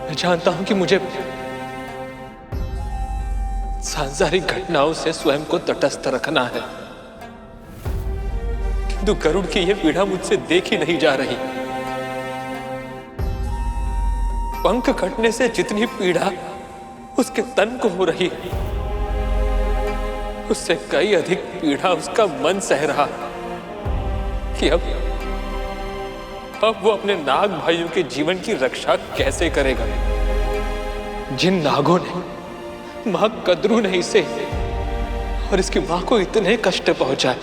मैं जानता हूं कि मुझे सांसारिक घटनाओं से स्वयं को तटस्थ रखना है, किंतु गरुड़ की यह पीड़ा मुझसे देखी नहीं जा रही। पंख कटने से जितनी पीड़ा उसके तन को हो रही, उससे कई अधिक पीड़ा उसका मन सह रहा कि अब वो अपने नाग भाइयों के जीवन की रक्षा कैसे करेगा। जिन नागों ने मां कद्रू ने इसे और इसकी मां को इतने कष्ट पहुंचाए,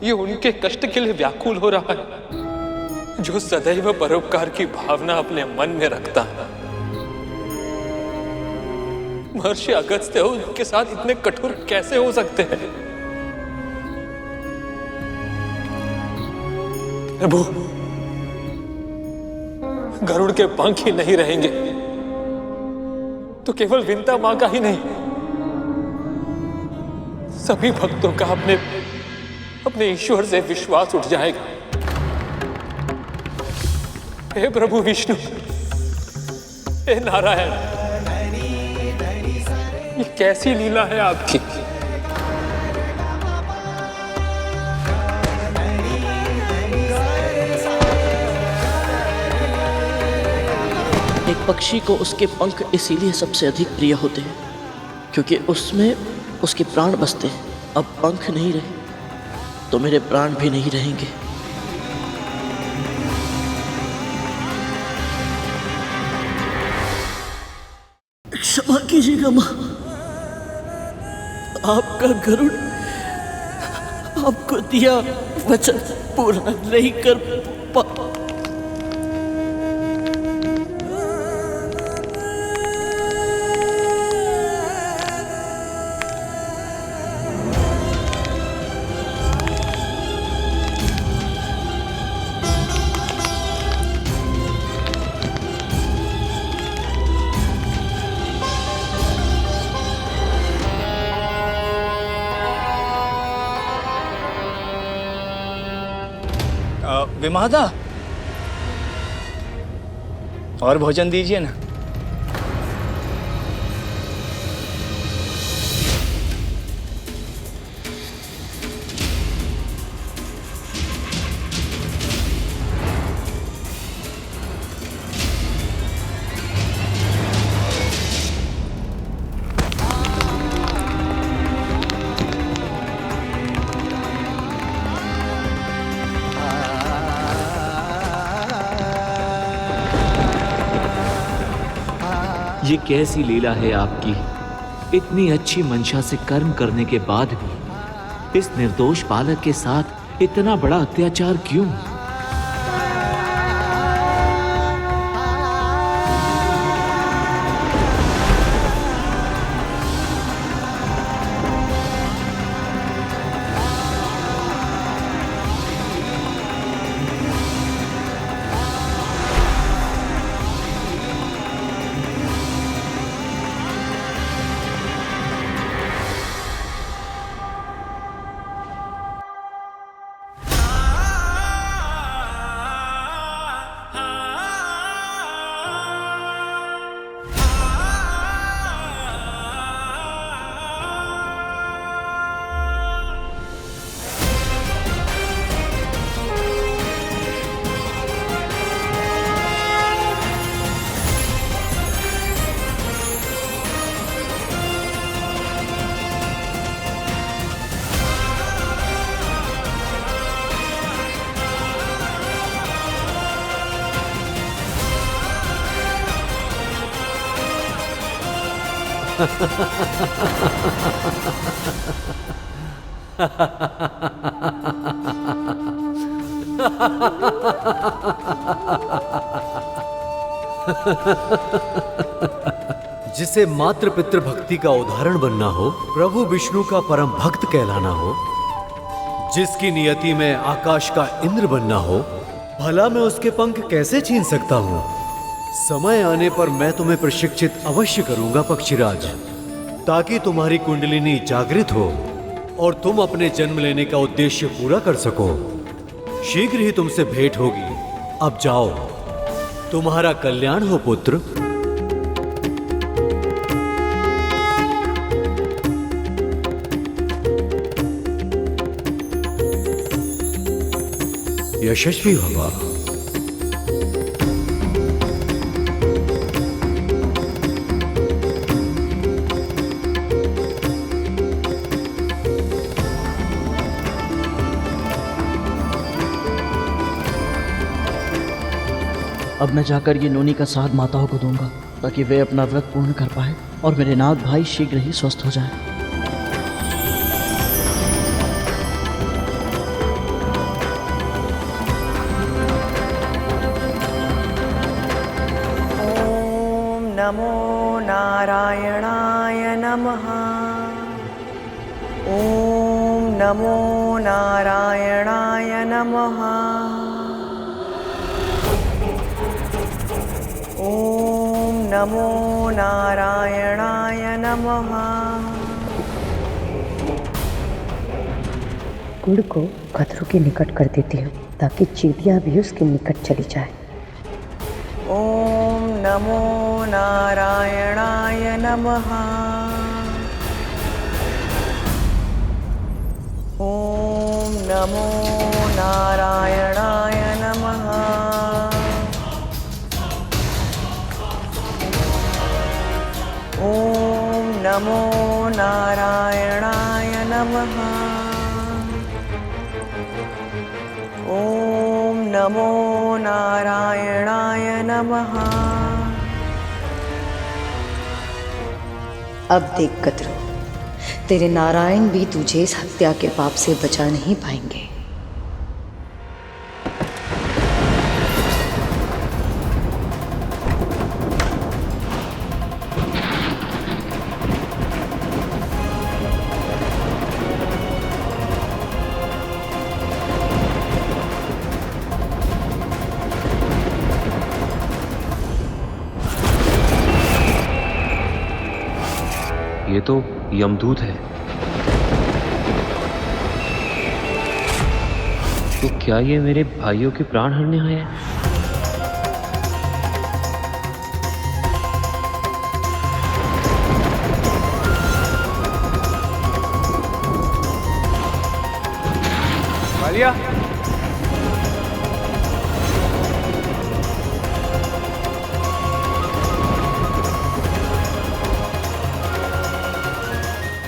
ये उनके कष्ट के लिए व्याकुल हो रहा है जो सदैव परोपकार की भावना अपने मन में रखता है। महर्षि अगस्त्य उनके साथ इतने कठोर कैसे हो सकते हैं? प्रभु, गरुड़ के पंख ही नहीं रहेंगे तो केवल विंता मां का ही नहीं, सभी भक्तों का अपने ईश्वर से विश्वास उठ जाएगा। हे प्रभु विष्णु, हे नारायण, ये कैसी लीला है आपकी। एक पक्षी को उसके पंख इसीलिए सबसे अधिक प्रिय होते हैं क्योंकि उसमें उसके प्राण बसते हैं। अब पंख नहीं रहे तो मेरे प्राण भी नहीं रहेंगे। क्षमा कीजिएगा मां, आपका गरुड़ आपको दिया वचन पूरा नहीं कर पा। विमादा, और भोजन दीजिए ना। ये कैसी लीला है आपकी? इतनी अच्छी मंशा से कर्म करने के बाद भी इस निर्दोष बालक के साथ इतना बड़ा अत्याचार क्यों? जिसे मात्र पितृ भक्ति का उदाहरण बनना हो, प्रभु विष्णु का परम भक्त कहलाना हो, जिसकी नियति में आकाश का इंद्र बनना हो, भला मैं उसके पंख कैसे छीन सकता हूं? समय आने पर मैं तुम्हें प्रशिक्षित अवश्य करूंगा पक्षीराज, ताकि तुम्हारी कुंडलिनी जागृत हो और तुम अपने जन्म लेने का उद्देश्य पूरा कर सको। शीघ्र ही तुमसे भेंट होगी। अब जाओ, तुम्हारा कल्याण हो पुत्र। यशस्वी भवा। अब मैं जाकर ये नोनी का साथ माताओं को दूंगा, ताकि वे अपना व्रत पूर्ण कर पाए और मेरे नाथ भाई शीघ्र ही स्वस्थ हो जाए। ओम नमो नारायणाय नमः। ओम नमो नारायणाय नमः। ओम नमो नारायणाय नमः। गुड़ को कतरों के निकट कर देती हूँ, ताकि चींटियाँ भी उसके निकट चली जाए। ओम नमो नारायणाय नमः। ओम नमो नारायणाय नमः। ओम नमो नारायणाय नमः। ओम नमो नारायणाय नमः। अब देख कतरो, तेरे नारायण भी तुझे इस हत्या के पाप से बचा नहीं पाएंगे। ये तो यमदूत है। तो क्या ये मेरे भाइयों के प्राण हरने आए हैं? कालिया,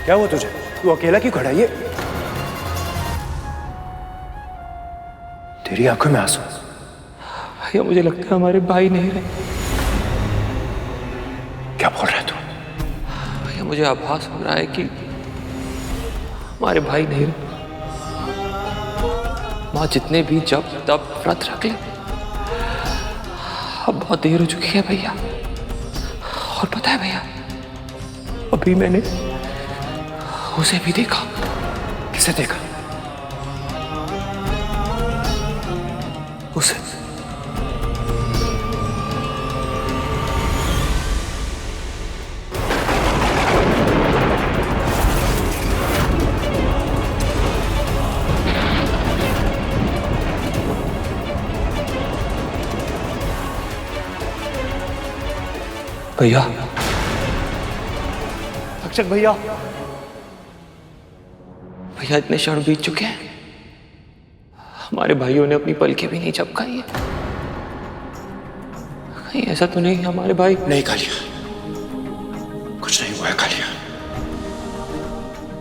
क्या हुआ तुझे? तू अकेला क्यों खड़ा है? ये तेरी आंखों में आंसू। भैया मुझे लगता है हमारे भाई नहीं रहे। क्या बोल रहा है तू? भैया मुझे आभास हो रहा है कि हमारे भाई नहीं रहे। माँ जितने भी जब तब व्रत रख ले, अब बहुत देर हो चुकी है भैया। और पता है भैया, अभी मैंने उसे भी देखा। किसे देखा? उसे। भैया, अक्षक भैया, भैया इतने क्षण बीत चुके हैं, हमारे भाइयों ने अपनी पलकें भी नहीं झपकाई है। कहीं ऐसा तो नहीं हमारे भाई? नहीं कालिया, कुछ नहीं हुआ है कालिया।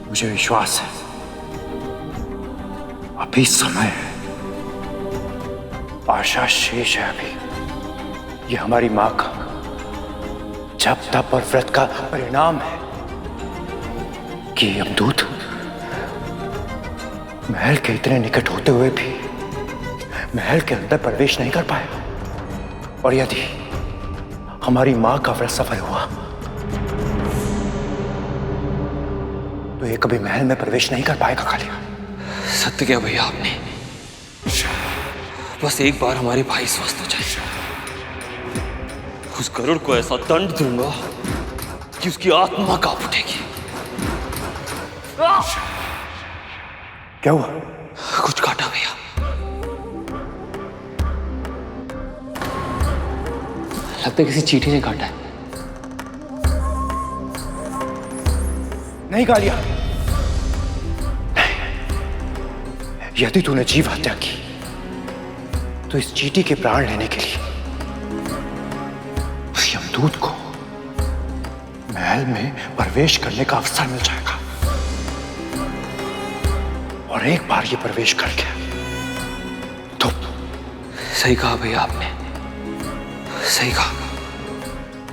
मुझे विश्वास है, अभी समय है, आशा शेष है। अभी ये हमारी मां का जप तप और व्रत का परिणाम है कि यमदूत महल के इतने निकट होते हुए भी महल के अंदर प्रवेश नहीं कर पाया। और यदि हमारी मां का व्रत सफल हुआ तो ये कभी महल में प्रवेश नहीं कर पाएगा कालिया। सत्य क्या भैया आपने? बस एक बार हमारे भाई स्वस्थ हो जाए, उस गरुड़ को ऐसा दंड दूंगा कि उसकी आत्मा कांप उठेगी। क्या हुआ? कुछ काटा भैया। लगता है किसी चींटी ने काटा है। नहीं कालिया, नहीं। यदि तूने जीव हत्या की तो इस चींटी के प्राण लेने के लिए उस यमदूत को महल में प्रवेश करने का अवसर मिल जाएगा। और एक बार ये प्रवेश कर गया तो सही कहा भैया आपने, सही कहा।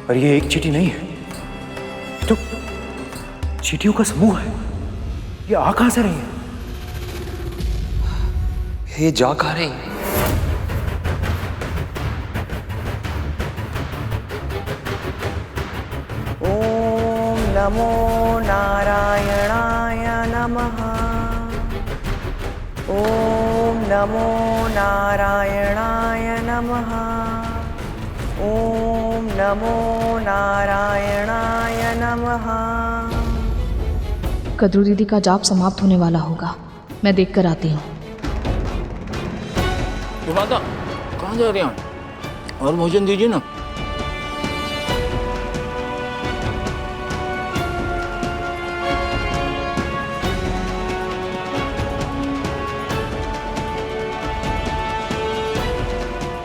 पर ये एक चींटी नहीं है, ये तो चींटियों का समूह है। ये आ कहां से रही है? ये जा कहां रही है? ओम नमो नारायणाय नमः। ओम नमो नारायणाय नमः। ओम नमो नारायणाय नमः। कद्रू दीदी का जाप समाप्त होने वाला होगा, मैं देख कर आती हूँ। माता कहाँ जा रहे हैं? और भोजन दीजिए ना।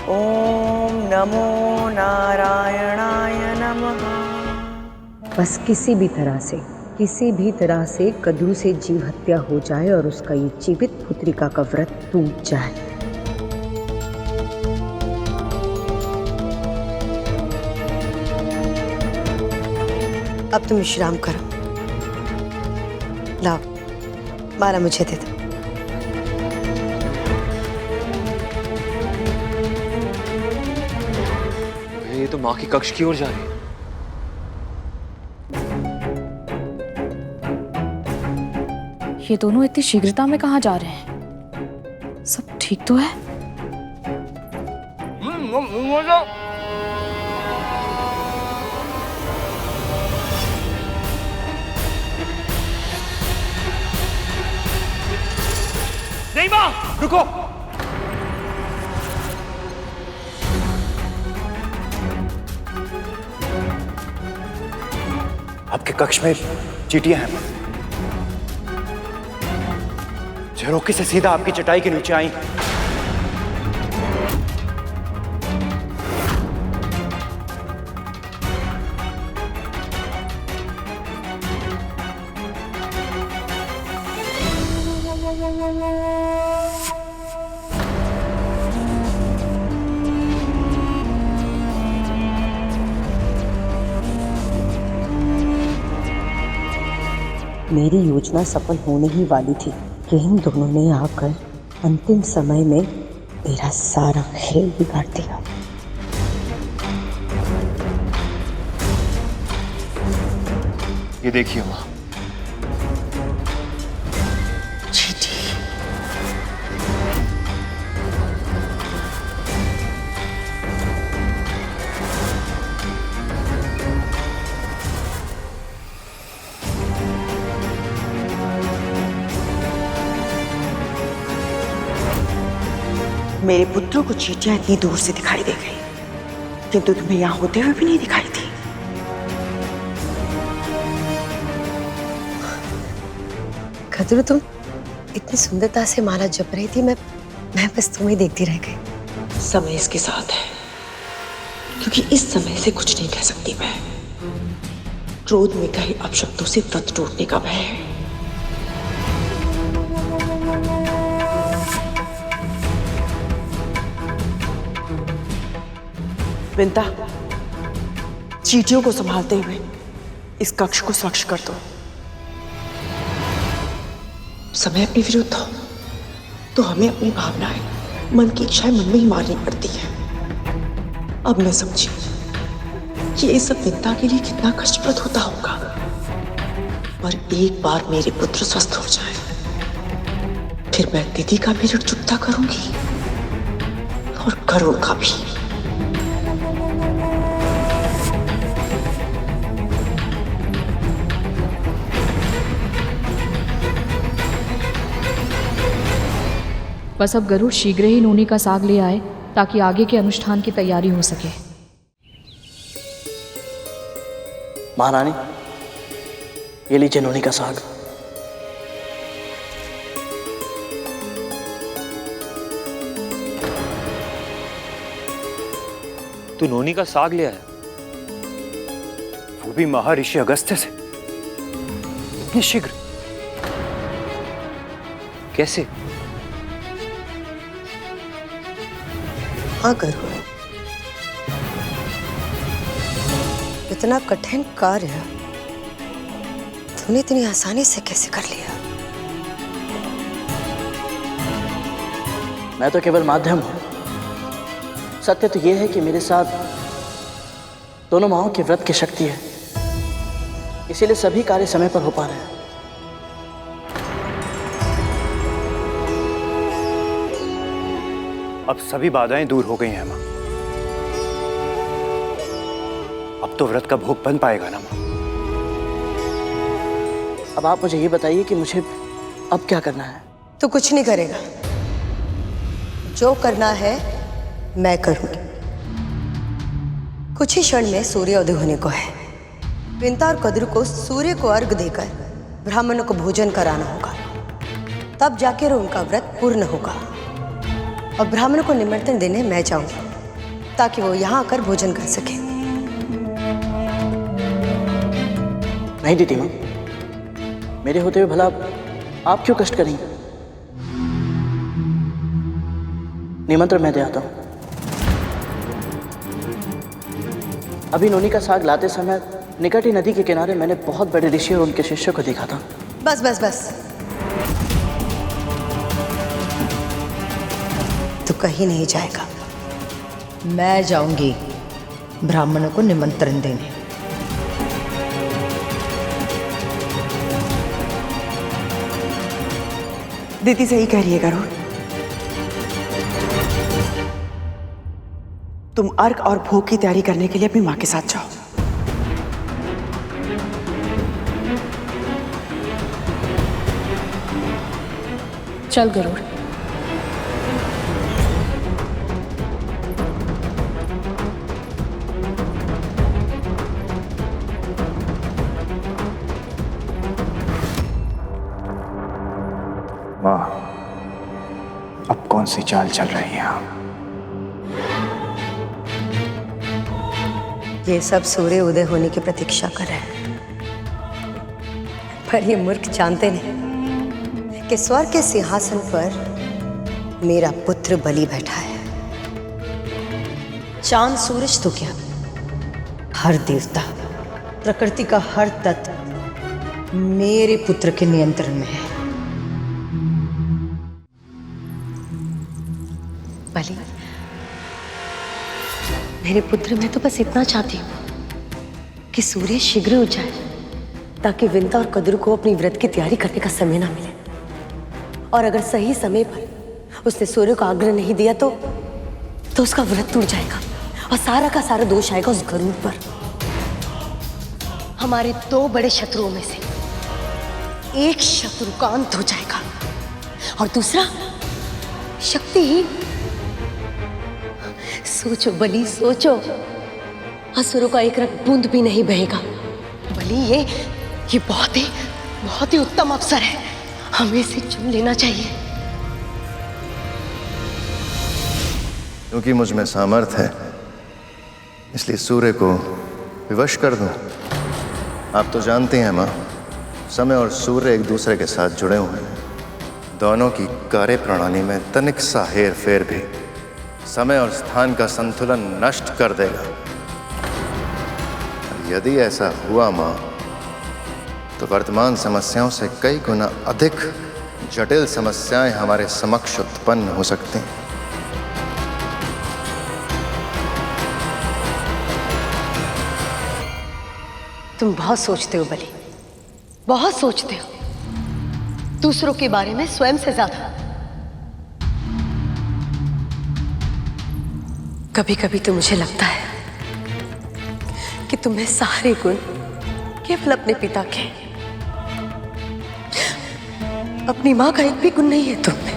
ओम नमो नारायणाय नमः। बस किसी भी तरह से कद्रू से जीव हत्या हो जाए और उसका ये जीवित पुत्रिका का व्रत टूट जाए। अब तुम विश्राम करो। लाओ माला मुझे दे दो। ये तो माँ की कक्ष की ओर जा रही है। ये दोनों इतनी शीघ्रता में कहाँ जा रहे हैं? सब ठीक तो है? नहीं मां, रुको। कक्ष में चींटियां हैं। झरोखे से सीधा आपकी चटाई के नीचे आई। मेरी योजना सफल होने ही वाली थी कि इन दोनों ने आकर अंतिम समय में मेरा सारा खेल बिगाड़ दिया। ये देखिए माँ, मेरे पुत्रों को चींटियां इतनी दूर से दिखाई दे गई, किंतु तुम्हें यहां होते हुए भी नहीं दिखाई थी। खतरू, तुम इतनी सुंदरता से माला जप रही थी, मैं बस तुम्हें देखती रह गई। समय इसके साथ है, क्योंकि इस समय से कुछ नहीं कह सकती मैं। क्रोध में कहे अपशब्दों से व्रत टूटने का भय है। विंता, चींटियों को संभालते हुए इस कक्ष को स्वच्छ कर दो। समय अपने विरुद्ध हो तो हमें अपनी भावनाएं, मन की इच्छाएं मन में ही मारनी पड़ती है। अब मैं समझी कि ये सब विंता के लिए कितना कष्टप्रद होता होगा। पर एक बार मेरे पुत्र स्वस्थ हो जाए, फिर मैं दीदी का भी ऋण चुकता करूंगी और करुण का भी। बस अब गरुड़ शीघ्र ही नोनी का साग ले आए ताकि आगे के अनुष्ठान की तैयारी हो सके। महारानी, ये लीजिए नोनी का साग। तू नोनी का साग ले आया? वो भी महर्षि अगस्त्य से? इतनी शीघ्र कैसे? हाँ गरुड़, इतना कठिन कार्य तूने इतनी आसानी से कैसे कर लिया? मैं तो केवल माध्यम हूं। सत्य तो यह है कि मेरे साथ दोनों माओं के व्रत की शक्ति है, इसीलिए सभी कार्य समय पर हो पा रहे हैं। अब सभी बाधाएं दूर हो गई हैं मां। अब तो व्रत का भोग बन पाएगा ना मां? अब आप मुझे ये बताइए कि मुझे अब क्या करना है? तो कुछ नहीं करेगा, जो करना है मैं करूंगी। कुछ ही क्षण में सूर्योदय होने को है। विंता और कद्रू को सूर्य को अर्घ देकर ब्राह्मणों को भोजन कराना होगा, तब जाकर उनका व्रत पूर्ण होगा। और ब्राह्मणों को निमंत्रण देने मैं जाऊंगी ताकि वो यहाँ आकर भोजन कर सके। नहीं दीदी मां, मेरे होते हुए भला आप क्यों कष्ट करेंगे? निमंत्रण मैं दे आता हूं। अभी नोनी का साग लाते समय निकट ही नदी के किनारे मैंने बहुत बड़े ऋषि और उनके शिष्यों को देखा था। बस बस बस, तू कहीं नहीं जाएगा। मैं जाऊंगी ब्राह्मणों को निमंत्रण देने। दीदी सही कह रही है गरुड़। तुम अर्घ और भोग की तैयारी करने के लिए अपनी मां के साथ जाओ। चल गरुड़। अब कौन सी चाल चल रही है आप? ये सब सूर्य उदय होने की प्रतीक्षा कर रहे हैं, पर ये मूर्ख जानते नहीं कि स्वर्ग के सिंहासन पर मेरा पुत्र बलि बैठा है। चांद सूरज तो क्या, हर देवता, प्रकृति का हर तत्व मेरे पुत्र के नियंत्रण में है। बलि, मेरे पुत्र, मैं तो बस इतना चाहती हूँ कि सूर्य शीघ्र उठ जाए, ताकि विंता और कद्रू को अपनी व्रत की तैयारी करने का समय ना मिले। और अगर सही समय पर उसने सूर्य को आग्रह नहीं दिया तो उसका व्रत टूट जाएगा और सारा का सारा दोष आएगा उस गरुड़ पर। हमारे दो बड़े शत्रुओं में से एक शत्रु का अंत हो जाएगा और दूसरा शक्तिहीन। सोचो बलि, सोचो, असुरों का एक रक्त बूंद भी नहीं बहेगा। बलि, ये बहुत ही उत्तम अवसर है, हमें इसे चुन लेना चाहिए। क्योंकि मुझ में सामर्थ्य है, इसलिए सूर्य को विवश कर दूं। आप तो जानते हैं माँ, समय और सूर्य एक दूसरे के साथ जुड़े हुए हैं। दोनों की कार्य प्रणाली में तनिक सा हेर फेर भी समय और स्थान का संतुलन नष्ट कर देगा। यदि ऐसा हुआ माँ, तो वर्तमान समस्याओं से कई गुना अधिक जटिल समस्याएं हमारे समक्ष उत्पन्न हो सकती हैं। तुम बहुत सोचते हो बलि, बहुत सोचते हो, दूसरों के बारे में स्वयं से ज्यादा। कभी कभी तो मुझे लगता है कि तुम्हें सारे गुण केवल अपने पिता के, अपनी मां का एक भी गुण नहीं है तुम में।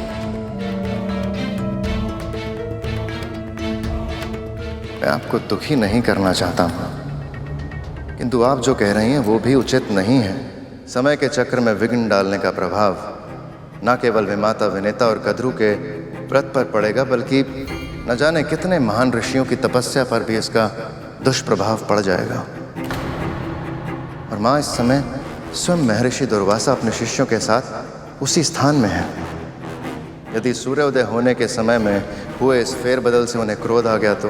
मैं आपको दुखी नहीं करना चाहता मां, किंतु आप जो कह रही हैं वो भी उचित नहीं है। समय के चक्र में विघ्न डालने का प्रभाव न केवल विमाता विनेता और कद्रू के व्रत पर पड़ेगा, बल्कि न जाने कितने महान ऋषियों की तपस्या पर भी इसका दुष्प्रभाव पड़ जाएगा। और माँ, इस समय स्वयं महर्षि दुर्वासा अपने शिष्यों के साथ उसी स्थान में है। यदि सूर्योदय होने के समय में हुए इस फेरबदल से उन्हें क्रोध आ गया तो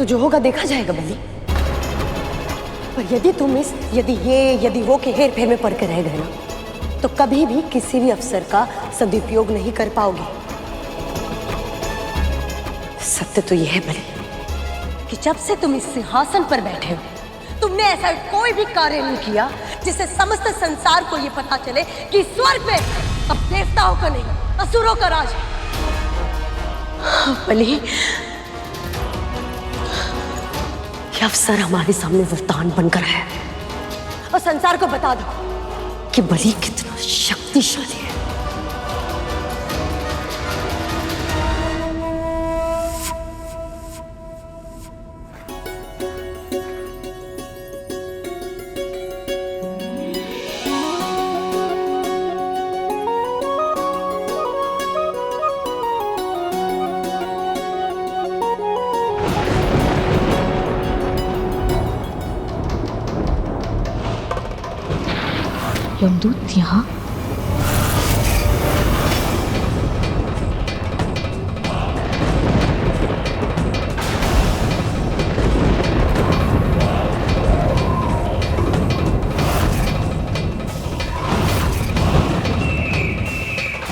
जो होगा देखा जाएगा बलि। पर यदि तुम इस यदि वो के हेर फेर में पड़ के रह गए ना, तो कभी भी किसी भी अवसर का सदुपयोग नहीं कर पाओगे। सत्य तो यह है बलि कि जब से तुम इस सिंहासन पर बैठे हो, तुमने ऐसा कोई भी कार्य नहीं किया जिससे समस्त संसार को यह पता चले कि स्वर्ग में अब देवताओं का नहीं, असुरों का राज है। बलि, यह अवसर हमारे सामने वरदान बनकर है और संसार को बता दो कि बलि कितना शक्तिशाली है। यमदूत यहाँ?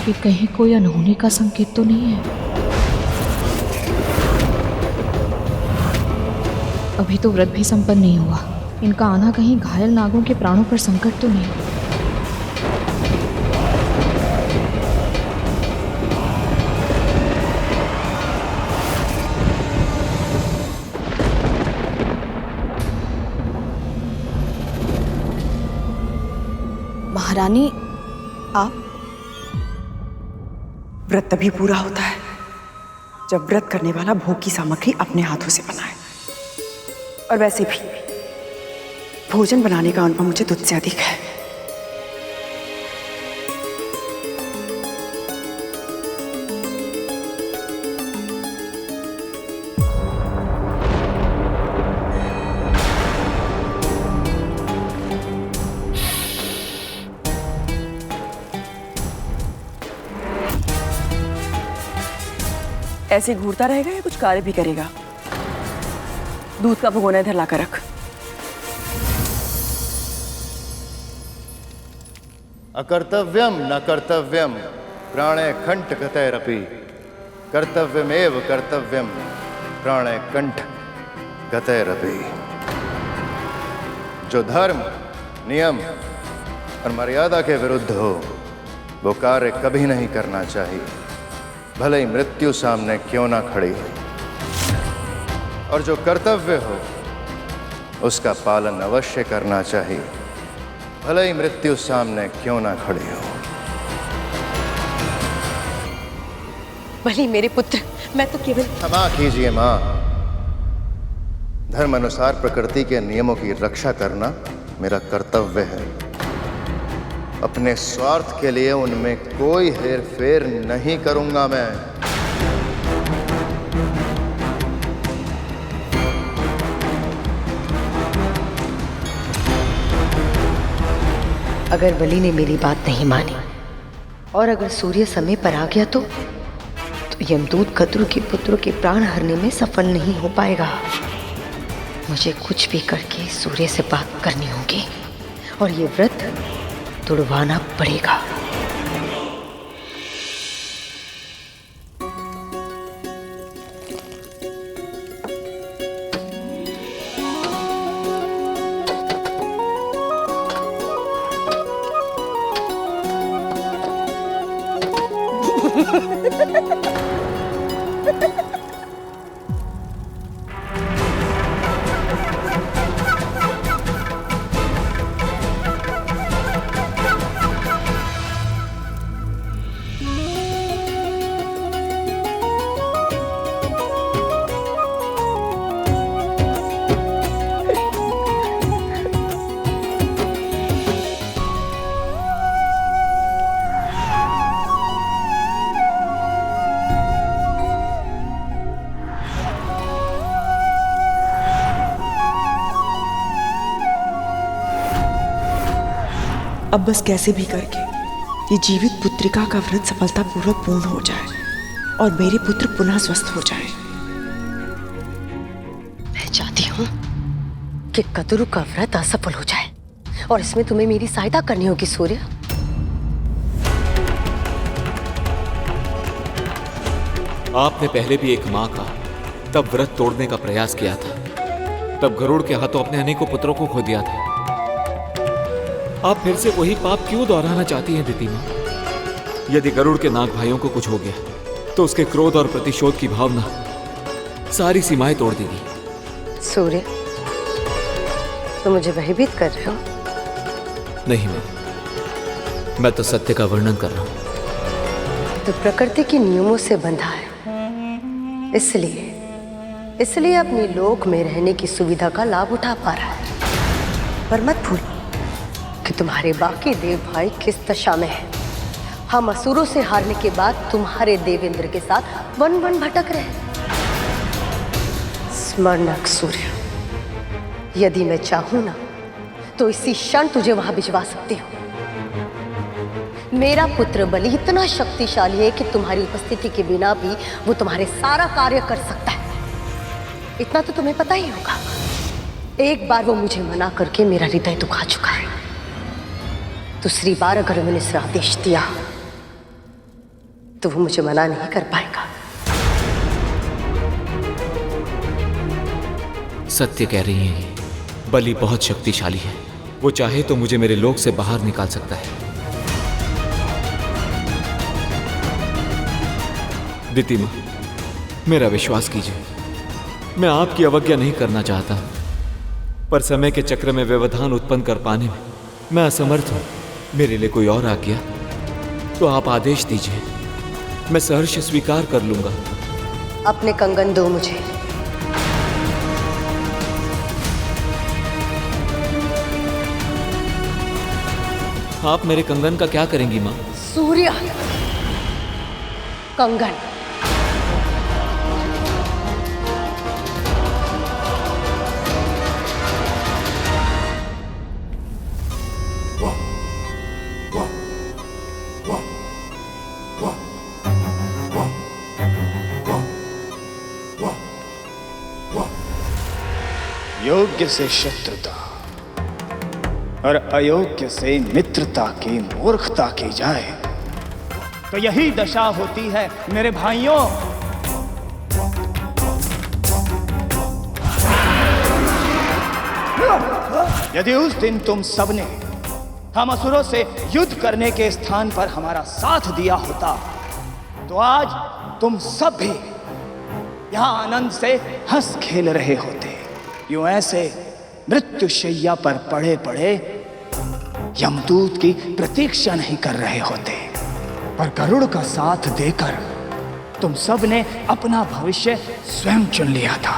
ये कहीं कोई अनहोनी का संकेत तो नहीं है? अभी तो व्रत भी संपन्न नहीं हुआ। इनका आना कहीं घायल नागों के प्राणों पर संकट तो नहीं? महारानी, आप? व्रत तभी पूरा होता है जब व्रत करने वाला भोग की सामग्री अपने हाथों से बनाए। और वैसे भी भोजन बनाने का अनुभव मुझे तुझसे अधिक है। ऐसे घूरता रहेगा या कुछ कार्य भी करेगा? दूध का भगोना इधर लाकर रख। अकर्तव्यम न कर्तव्यम प्राणे कंठ गतैरपि कर्तव्यमेव कर्तव्यम प्राणे कंठ गतैरपि। जो धर्म, नियम और मर्यादा के विरुद्ध हो वो कार्य कभी नहीं करना चाहिए, भले ही मृत्यु सामने क्यों ना खड़ी हो। और जो कर्तव्य हो उसका पालन अवश्य करना चाहिए, भले ही मृत्यु सामने क्यों ना खड़ी हो। भली मेरे पुत्र, मैं तो केवल क्षमा कीजिए मां। धर्म अनुसार प्रकृति के नियमों की रक्षा करना मेरा कर्तव्य है। अपने स्वार्थ के लिए उनमें कोई हेरफेर नहीं करूंगा मैं। अगर बलि ने मेरी बात नहीं मानी और अगर सूर्य समय पर आ गया तो यमदूत कद्रु के पुत्रों के प्राण हरने में सफल नहीं हो पाएगा। मुझे कुछ भी करके सूर्य से बात करनी होगी और ये व्रत तोड़वाना पड़ेगा। अब बस कैसे भी करके ये जीवित पुत्रिका का व्रत सफलतापूर्वक पूर्ण हो जाए और मेरे पुत्र पुनः स्वस्थ हो जाए। मैं चाहती हूँ कि कद्रु का व्रत असफल हो जाए और इसमें तुम्हें मेरी सहायता करनी होगी सूर्य। आपने पहले भी एक माँ का तब व्रत तोड़ने का प्रयास किया था, तब गरुड़ के हाथों अपने अनेकों पुत्रों को खो दिया था। आप फिर से वही पाप क्यों दोहराना चाहती हैं दिति माँ? यदि गरुड़ के नाग भाइयों को कुछ हो गया तो उसके क्रोध और प्रतिशोध की भावना सारी सीमाएं तोड़ देगी। सूर्य, तुम मुझे भयभीत कर रहे हो? नहीं मैं तो सत्य का वर्णन कर रहा हूं। तो प्रकृति के नियमों से बंधा है, इसलिए अपनी लोक में रहने की सुविधा का लाभ उठा पा रहा है। पर मत भूल कि तुम्हारे बाकी देव भाई किस दशा में हैं। हम असुरों से हारने के बाद तुम्हारे देवेंद्र के साथ वन वन भटक रहे। स्मरण रख सूर्य, यदि मैं चाहूं ना तो इसी क्षण तुझे वहां भिजवा सकती हूँ। मेरा पुत्र बलि इतना शक्तिशाली है कि तुम्हारी उपस्थिति के बिना भी वो तुम्हारे सारा कार्य कर सकता है। इतना तो तुम्हें पता ही होगा। एक बार वो मुझे मना करके मेरा हृदय दुखा चुका है। दूसरी बार अगर मैंने इसे आदेश दिया तो वो मुझे मना नहीं कर पाएगा। सत्य कह रही हैं ये, बलि बहुत शक्तिशाली है। वो चाहे तो मुझे मेरे लोक से बाहर निकाल सकता है। दिति माँ, मेरा विश्वास कीजिए, मैं आपकी अवज्ञा नहीं करना चाहता, पर समय के चक्र में व्यवधान उत्पन्न कर पाने में मैं असमर्थ हूं। मेरे लिए कोई और आ गया तो आप आदेश दीजिए, मैं सहर्ष स्वीकार कर लूंगा। अपने कंगन दो मुझे। आप मेरे कंगन का क्या करेंगी माँ? सूर्य, कंगन। योग्य से शत्रुता और अयोग्य से मित्रता की मूर्खता की जाए तो यही दशा होती है मेरे भाइयों। यदि उस दिन तुम सबने हम असुरों से युद्ध करने के स्थान पर हमारा साथ दिया होता तो आज तुम सब भी यहां आनंद से हंस खेल रहे होते। यूं ऐसे मृत्युशैया पर पड़े पड़े यमदूत की प्रतीक्षा नहीं कर रहे होते, पर गरुड़ का साथ देकर तुम सब ने अपना भविष्य स्वयं चुन लिया था।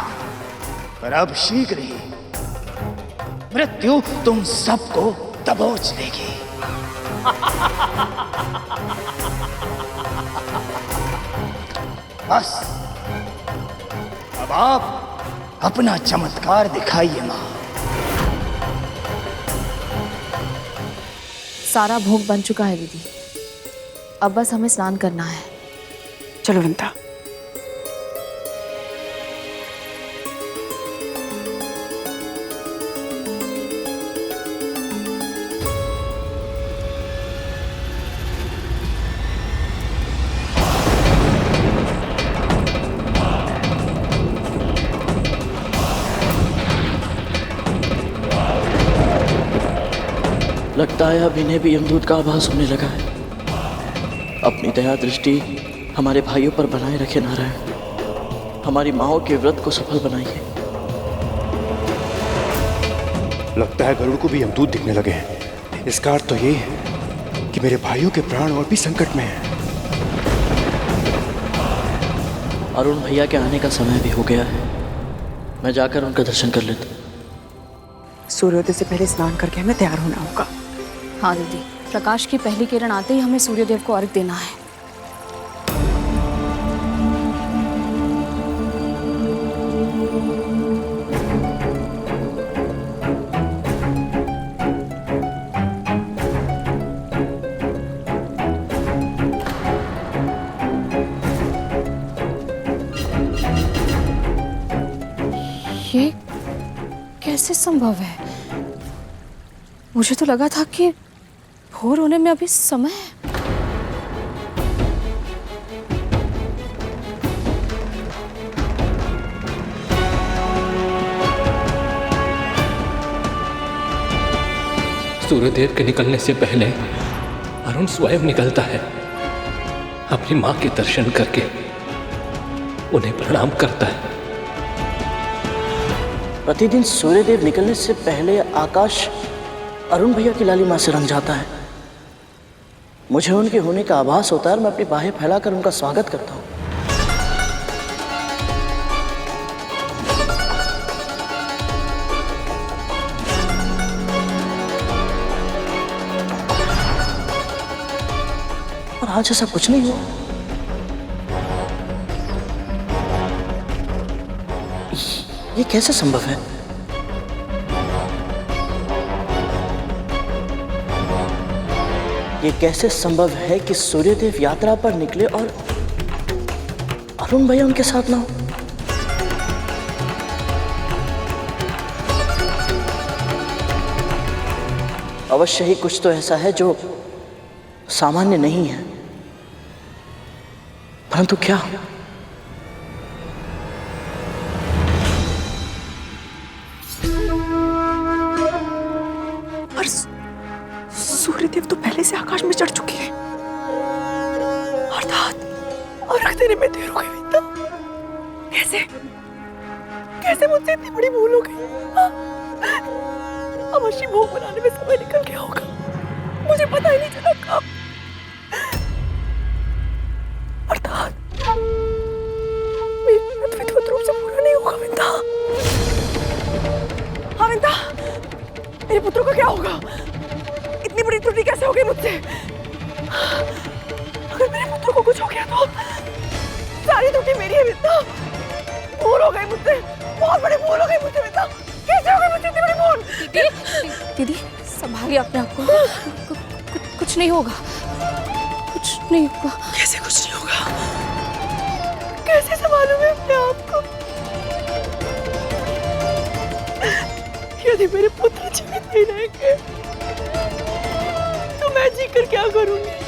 पर अब शीघ्र ही मृत्यु तुम सबको दबोच लेगी। बस अब आप अपना चमत्कार दिखाइए मां। सारा भोग बन चुका है दीदी, अब बस हमें स्नान करना है। चलो अनंता। लगता है अब इन्हें भी यमदूत का आभास होने लगा है। अपनी दया दृष्टि हमारे भाइयों पर बनाए रखे नारायण, हमारी माओं के व्रत को सफल बनाइए। लगता है गरुड़ को भी यमदूत दिखने लगे हैं। इसका अर्थ तो ये है कि मेरे भाइयों के प्राण और भी संकट में हैं। अरुण भैया के आने का समय भी हो गया है, मैं जाकर उनका दर्शन कर लेता। सूर्योदय से पहले स्नान करके हमें तैयार होना होगा। हाँ दीदी, प्रकाश की पहली किरण आते ही हमें सूर्यदेव को अर्घ देना है। ये कैसे संभव है? मुझे तो लगा था कि भोर होने में अभी समय है। सूर्यदेव के निकलने से पहले अरुण स्वयं निकलता है, अपनी मां के दर्शन करके उन्हें प्रणाम करता है। प्रतिदिन सूर्यदेव निकलने से पहले आकाश अरुण भैया की लाली मां से रंग जाता है। मुझे उनके होने का आभास होता है और मैं अपनी बाहें फैलाकर उनका स्वागत करता हूं। और आज ऐसा कुछ नहीं हुआ। ये कैसे संभव है? ये कैसे संभव है कि सूर्यदेव यात्रा पर निकले और अरुण भैया उनके साथ ना हो? अवश्य ही कुछ तो ऐसा है जो सामान्य नहीं है, परंतु क्या? और सूर्यदेव तो पहले से आकाश में चढ़ चुके हैं। अर्थात अर्घ देने में देर हो गई। विंता, कैसे कैसे मुझसे इतनी बड़ी भूल हो गई? अवश्य भोग बनाने में समय निकल गया होगा, मुझे पता ही नहीं चला कब। अर्थात मेरा व्रत विधिवत रूप से पूरा नहीं होगा। विंता, हाँ विंता, मेरे पुत्रों का क्या होगा? इतनी बड़ी त्रुटि कैसे हो गई मुझसे? अगर मेरे पुत्रों को कुछ हो गया तो सारी त्रुटि मेरी है। विंता, भूल हो गई मुझसे, बहुत बड़ी भूल हो गई मुझसे। विंता, कैसे हो गई मुझसे इतनी बड़ी भूल? दीदी संभालिए अपने आप को, कुछ नहीं होगा, कुछ नहीं होगा। कैसे कुछ नहीं होगा? कैसे संभालूं मैं अपने आप को? के, तो मैं जीकर क्या करूंगी?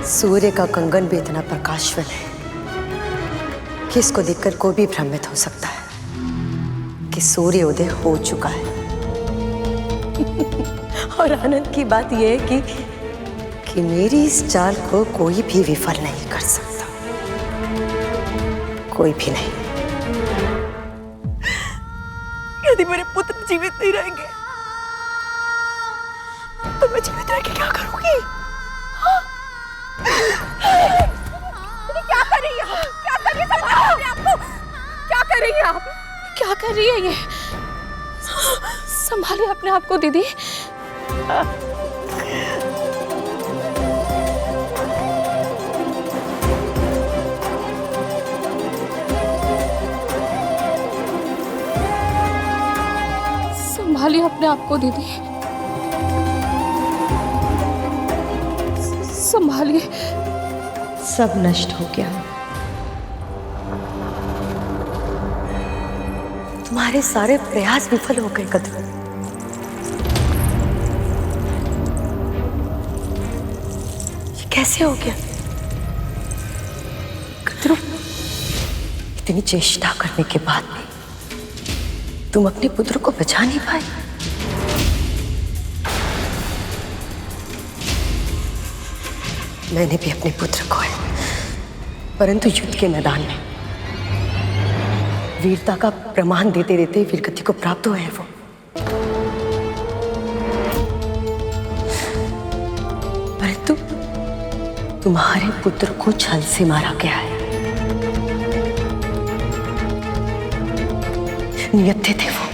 सूर्य का कंगन भी इतना प्रकाशवान है कि इसको देखकर कोई भी भ्रमित हो सकता है कि सूर्य उदय हो चुका है। और आनंद की बात यह है कि मेरी इस चाल को कोई भी विफल नहीं कर सकता, कोई भी नहीं। यदि मेरे पुत्र जीवित नहीं रहेंगे तो मैं जीवित रह के क्या करूंगी? क्या कर रही है? क्या कर रही है? समझाओ आपको। क्या कर रही है आप? क्या कर रही है ये? संभालिए अपने आप को दीदी। संभालिए अपने आप को दीदी, संभालिए। सब नष्ट हो गया। तुम्हारे सारे प्रयास विफल हो गए कद्रू। ये कैसे हो गया कद्रू? इतनी चेष्टा करने के बाद भी तुम अपने पुत्र को बचा नहीं पाए। मैंने भी अपने पुत्र को है, परंतु युद्ध के मैदान में वीरता का प्रमाण देते देते वीरगति को प्राप्त हुआ है वो। परंतु तुम्हारे पुत्र को छल से मारा गया है। नियत्ते थे वो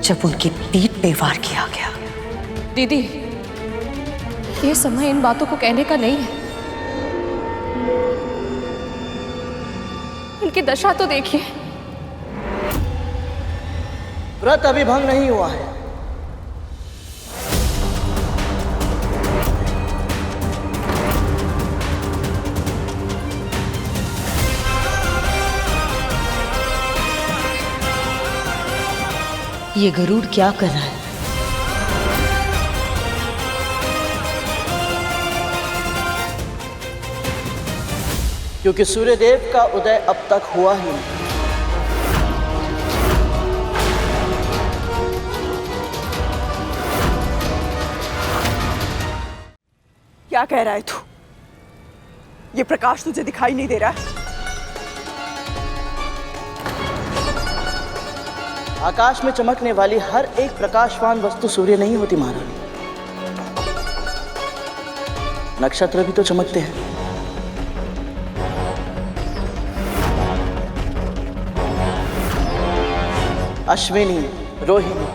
जब उनकी पीठ पे वार किया गया। दीदी, ये समय इन बातों को कहने का नहीं है। इनकी दशा तो देखिए। व्रत अभी भंग नहीं हुआ है। ये गरुड़ क्या कर रहा है? क्योंकि सूर्यदेव का उदय अब तक हुआ ही नहीं। क्या कह रहा है तू? ये प्रकाश तुझे दिखाई नहीं दे रहा है? आकाश में चमकने वाली हर एक प्रकाशवान वस्तु सूर्य नहीं होती महारानी। नक्षत्र भी तो चमकते हैं। अश्विनी, रोहिणी,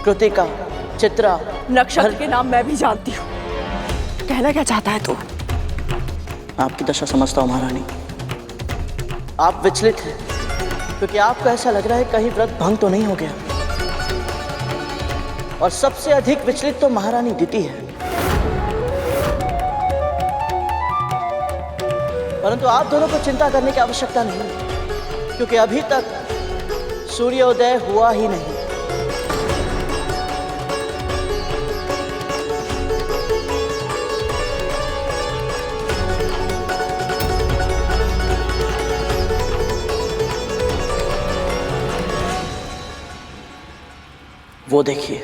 कृतिका, चित्रा, नक्षत्र के नाम मैं भी जानती हूँ। कहना क्या चाहता है तू? आपकी दशा समझता हूँ महारानी। आप विचलित हैं क्योंकि आपको ऐसा लग रहा है कहीं व्रत भंग तो नहीं हो गया। और सबसे अधिक विचलित तो महारानी दिति है। परंतु आप दोनों को चिंता करने की आवश्यकता नहीं, क्योंकि अभी तक सूर्योदय हुआ ही नहीं। वो देखिए,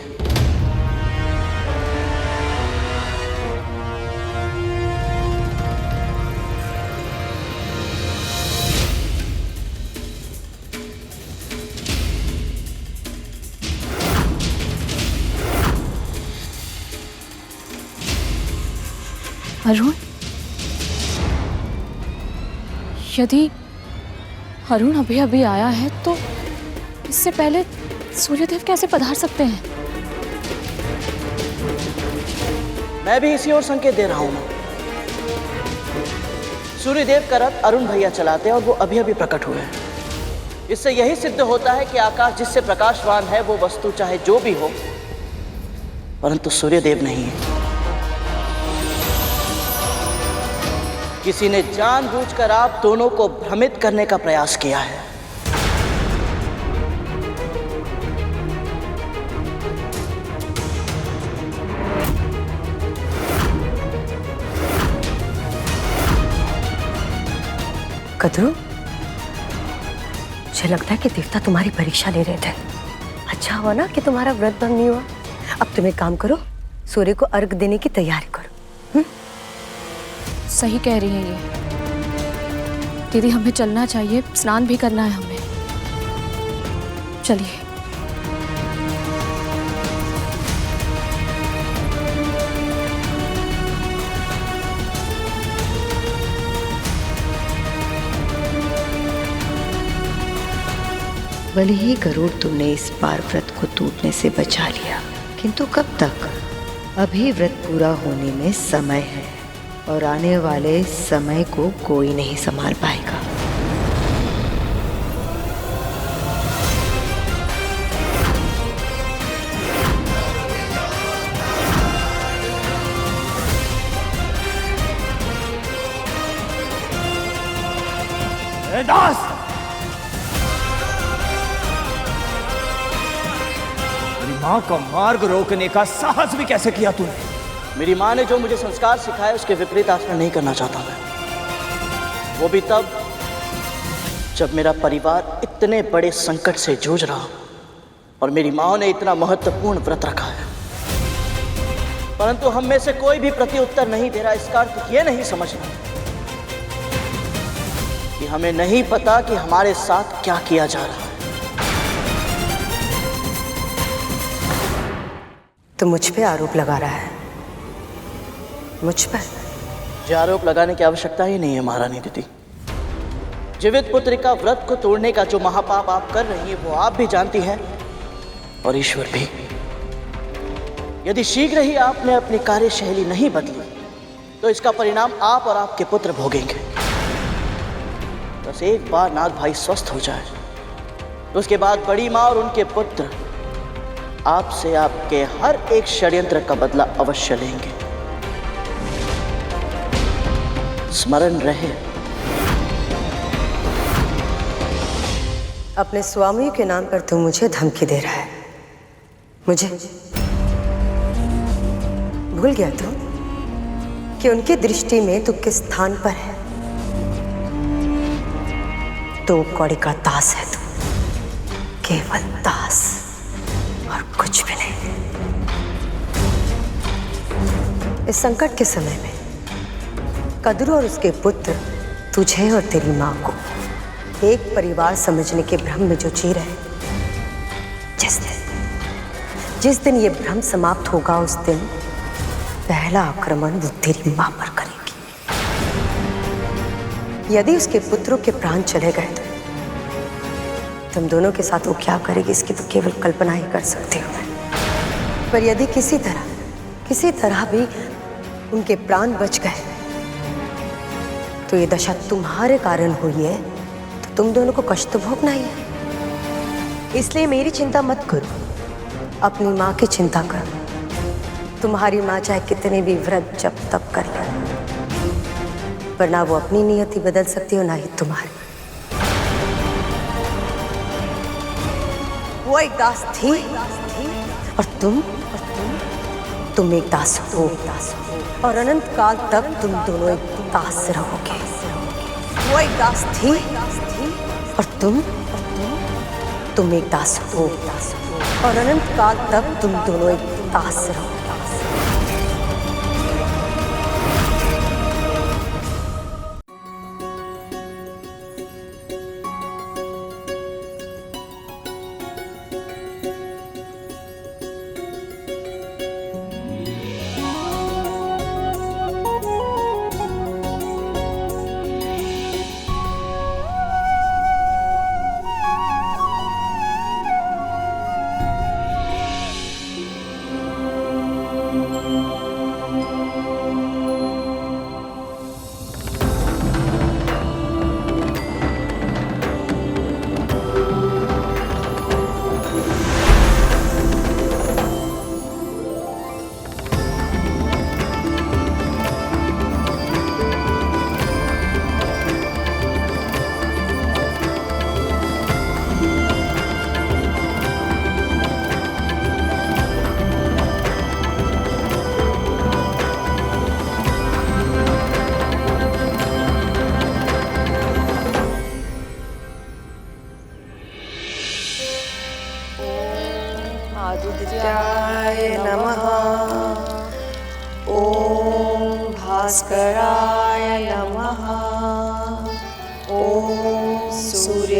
अरुण, यदि अरुण अभी अभी आया है तो इससे पहले सूर्यदेव कैसे पधार सकते हैं? मैं भी इसी ओर संकेत दे रहा हूं ना। सूर्यदेव का रथ अरुण भैया चलाते हैं और वो अभी अभी प्रकट हुए हैं। इससे यही सिद्ध होता है कि आकाश जिससे प्रकाशवान है वो वस्तु चाहे जो भी हो, परंतु सूर्यदेव नहीं है। किसी ने जानबूझकर आप दोनों को भ्रमित करने का प्रयास किया है। कद्रू, मुझे लगता है कि देवता तुम्हारी परीक्षा ले रहे थे। अच्छा हुआ ना कि तुम्हारा व्रत भंग नहीं हुआ। अब तुम एक काम करो, सूर्य को अर्घ देने की तैयारी करो। सही कह रही है ये दीदी, हमें चलना चाहिए, स्नान भी करना है हमें। चलिए। भले ही गरुड़ तुमने इस बार व्रत को टूटने से बचा लिया, किंतु कब तक? अभी व्रत पूरा होने में समय है और आने वाले समय को कोई नहीं संभाल पाएगा। दास, मेरी माँ का मार्ग रोकने का साहस भी कैसे किया तूने? मेरी माँ ने जो मुझे संस्कार सिखाए उसके विपरीत आचरण नहीं करना चाहता मैं। वो भी तब जब मेरा परिवार इतने बड़े संकट से जूझ रहा और मेरी माँ ने इतना महत्वपूर्ण व्रत रखा है, परंतु हम में से कोई भी प्रत्युत्तर नहीं दे रहा। इसका अर्थ ये नहीं समझना कि हमें नहीं पता कि हमारे साथ क्या किया जा रहा है। तो मुझ पे आरोप लगा रहा है? मुझ पर? मुझे आरोप लगाने की आवश्यकता ही नहीं है महारानी दीदी। जीवित पुत्र का व्रत को तोड़ने का जो महापाप आप कर रही हैं वो आप भी जानती हैं और ईश्वर भी। यदि शीघ्र ही आपने अपनी कार्यशैली नहीं बदली तो इसका परिणाम आप और आपके पुत्र भोगेंगे। बस एक बार नाग भाई स्वस्थ हो जाए तो उसके बाद बड़ी माँ और उनके पुत्र आपसे आपके हर एक षड्यंत्र का बदला अवश्य लेंगे। स्मरण रहे। अपने स्वामी के नाम पर तू मुझे धमकी दे रहा है। मुझे भूल गया तू कि उनकी दृष्टि में तू किस स्थान पर है? तो कौड़ी का दास है तू, केवल दास और कुछ भी नहीं। इस संकट के समय में कद्रू और उसके पुत्र तुझे और तेरी मां को एक परिवार समझने के भ्रम में जो जी रहे, जिस दिन ये भ्रम समाप्त होगा उस दिन पहला आक्रमण वो तेरी मां पर करेगी। यदि उसके पुत्रों के प्राण चले गए तो तुम दोनों के साथ वो क्या करेगी इसकी तो केवल कल्पना ही कर सकती हूँ मैं। पर यदि किसी तरह भी उनके प्राण बच गए तो ये दशा तुम्हारे कारण हुई है, तो तुम दोनों को कष्ट तो भोगना ही है। इसलिए मेरी चिंता मत करो, अपनी माँ की चिंता करो। तुम्हारी माँ चाहे कितने भी व्रत जप तप कर ले, पर ना वो अपनी नियति बदल सकती हो ना ही तुम्हारी। वो एक दास थी और तुम एक दास हो, और अनंत काल तक तुम दोनों एक दास रहोगे। वो एक दास थी और तुम एक दास हो, और अनंत काल तक तुम दोनों एक दास रहोगे।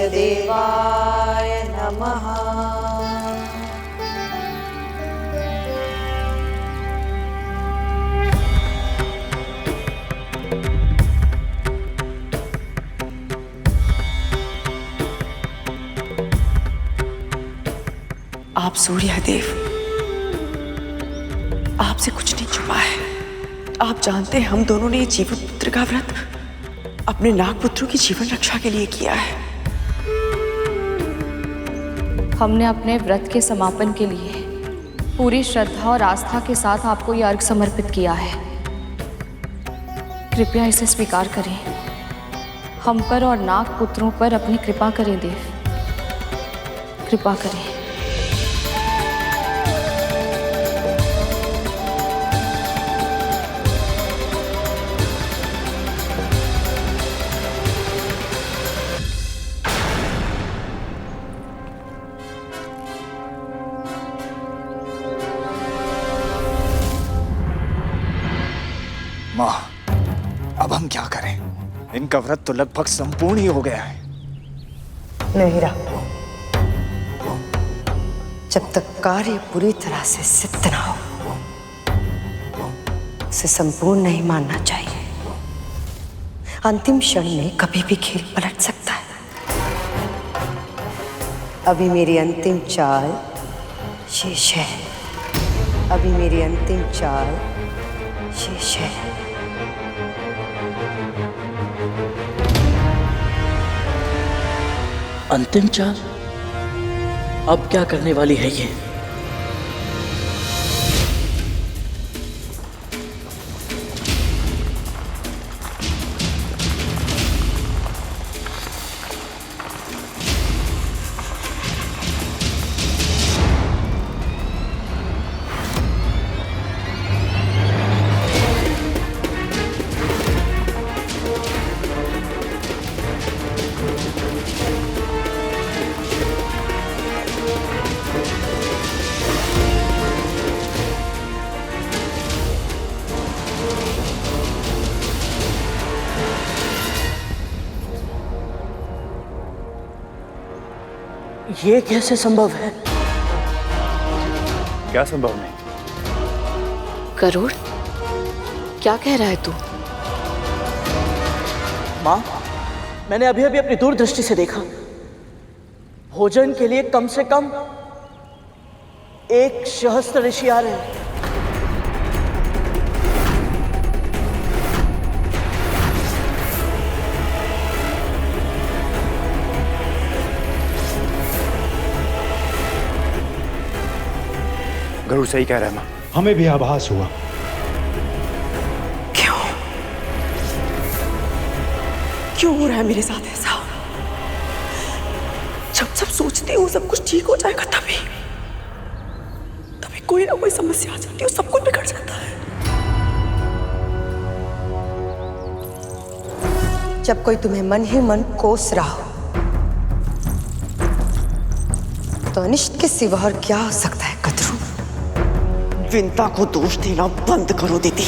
सूर्यदेवाय नमः। आप सूर्यदेव, आपसे कुछ नहीं छुपा है। आप जानते हैं हम दोनों ने ये जीवित पुत्र का व्रत अपने नागपुत्रों की जीवन रक्षा के लिए किया है। हमने अपने व्रत के समापन के लिए पूरी श्रद्धा और आस्था के साथ आपको ये अर्घ समर्पित किया है। कृपया इसे स्वीकार करें। हम पर और नागपुत्रों पर अपनी कृपा करें देव, कृपा करें। माँ, अब हम क्या करें? इनका व्रत तो लगभग संपूर्ण ही हो गया है। नहीं रहा। जब तक कार्य पूरी तरह से सिद्ध ना हो, उसे संपूर्ण नहीं मानना चाहिए। अंतिम क्षण में कभी भी खेल पलट सकता है। अभी मेरी अंतिम चाल शेष है। अभी मेरी अंतिम चाल शेष है। अंतिम चाल? अब क्या करने वाली है ये? ये कैसे संभव है? क्या संभव नहीं? गरुड़, क्या कह रहा है तू? माँ, मैंने अभी अभी अपनी दूरदृष्टि से देखा। भोजन के लिए कम से कम 1 सहस्त्र ऋषि आ रहे हैं। गरुड़ सही कह रहा है माँ। हमें भी आभास हुआ। क्यों हो रहा है मेरे साथ ऐसा? जब सब सोचते हो सब कुछ ठीक हो जाएगा, तभी कोई ना कोई समस्या आ जाती है, सब कुछ बिगड़ जाता है। जब कोई तुम्हें मन ही मन कोस रहा हो, तो अनिष्ट के सिवा और क्या हो सकता है कद्रू? विंता को दोष देना बंद करो दीदी।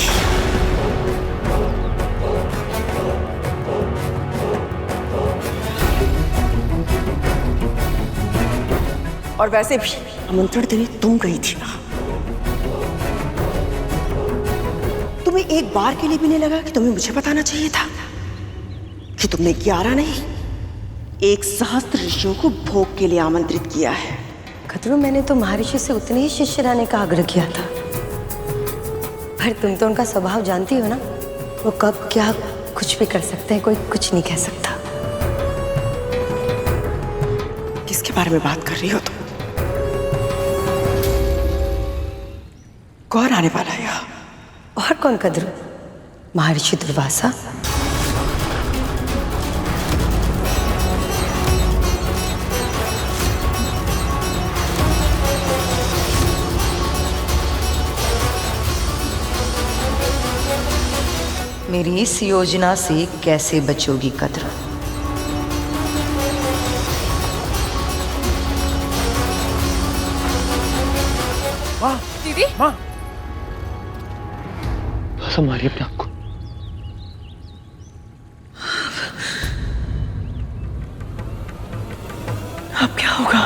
और वैसे भी आमंत्रण देने तुम गई थी ना। तुम्हें एक बार के लिए भी नहीं लगा कि तुम्हें मुझे बताना चाहिए था कि तुमने 11 नहीं 1 सहस्त्र ऋषियों को भोग के लिए आमंत्रित किया है? कद्रू, मैंने तो महर्षि से उतने ही शिष्य रहने का आग्रह किया था, पर तुम तो उनका स्वभाव जानती हो ना। वो कब क्या कुछ भी कर सकते हैं, कोई कुछ नहीं कह सकता। किसके बारे में बात कर रही हो तुम? कौन आने वाला है यहाँ? और कौन कद्रू? महर्षि दुर्वासा। मेरी इस योजना से कैसे बचोगी कद्रू? माँ, दीदी, माँ, संभालिए अपने आप को। होगा?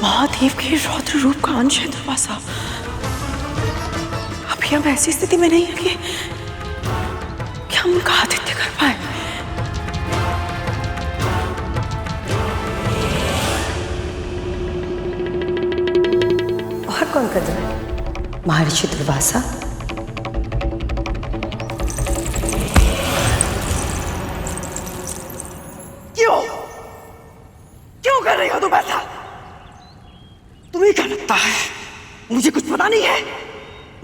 महादेव के रौद्र रूप का अंश है दुर्वासा। अभी हम ऐसी स्थिति में नहीं है कि हम उनका आतिथ्य कर पाए। और कौन कर रहा है? महर्षि दुर्वासा। क्यों कर रही हो तुम ऐसा? तुम्हें क्या लगता है मुझे कुछ पता नहीं है?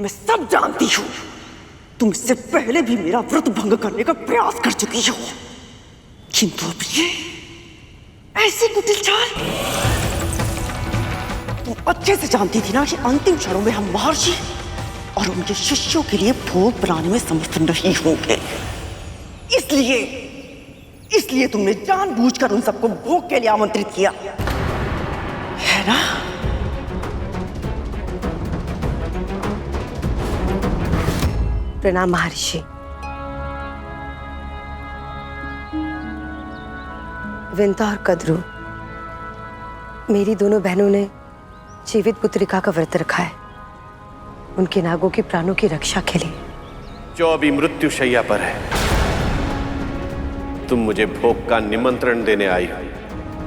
मैं सब जानती हूँ। तुम इससे पहले भी मेरा व्रत भंग करने का प्रयास कर चुकी हो, किंतु अब ये ऐसी कुटिल चाल। तुम अच्छे से जानती थी ना कि अंतिम क्षणों में हम महर्षि और उनके शिष्यों के लिए भोग बनाने में समर्थ नहीं होंगे। इसलिए तुमने जानबूझकर उन सबको भोग के लिए आमंत्रित किया, है ना? प्रणाम महर्षि। विंता और कद्रू, मेरी दोनों बहनों ने जीवित पुत्रिका का व्रत रखा है, उनके नागों के प्राणों की रक्षा के लिए। जो अभी मृत्यु शैया पर है, तुम मुझे भोग का निमंत्रण देने आई हो।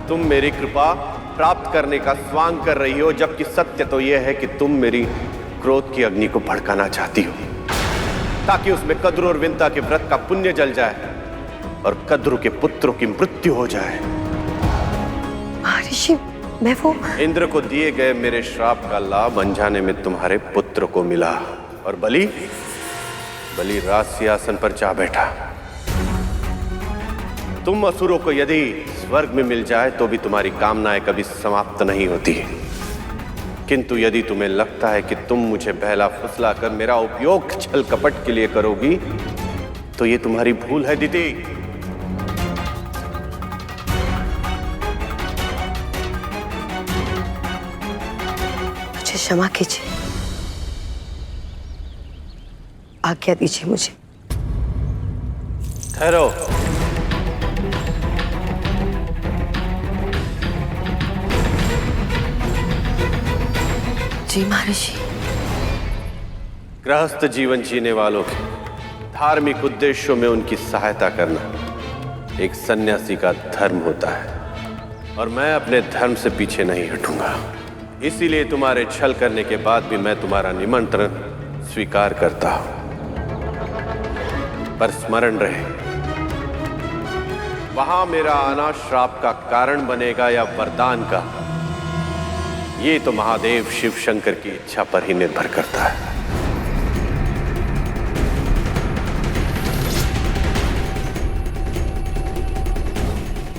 तुम मेरी कृपा प्राप्त करने का स्वांग कर रही हो, जबकि सत्य तो यह है कि तुम मेरी क्रोध की अग्नि को भड़काना चाहती हो, ताकि उसमें कद्रू और विंता के व्रत का पुण्य जल जाए और कद्रू के पुत्रों की मृत्यु हो जाए। महर्षि, मैं वो इंद्र को दिए गए मेरे श्राप का लाभ अनजाने में तुम्हारे पुत्र को मिला, और बलि राज सिंहासन पर जा बैठा। तुम असुरों को यदि स्वर्ग में मिल जाए तो भी तुम्हारी कामनाएं कभी समाप्त नहीं होती, किंतु यदि तुम्हें लगता है कि तुम मुझे बहला फुसला कर मेरा उपयोग छल कपट के लिए करोगी, तो ये तुम्हारी भूल है दीदी। मुझे क्षमा कीजिए, आज्ञा दीजिए मुझे। ठहरो। जी महर्षि। गृहस्थ जीवन जीने वालों के धार्मिक उद्देश्यों में उनकी सहायता करना एक सन्यासी का धर्म होता है, और मैं अपने धर्म से पीछे नहीं हटूंगा। इसीलिए तुम्हारे छल करने के बाद भी मैं तुम्हारा निमंत्रण स्वीकार करता हूं। पर स्मरण रहे, वहां मेरा आना श्राप का कारण बनेगा या वरदान का, ये तो महादेव शिव शंकर की इच्छा पर ही निर्भर करता है।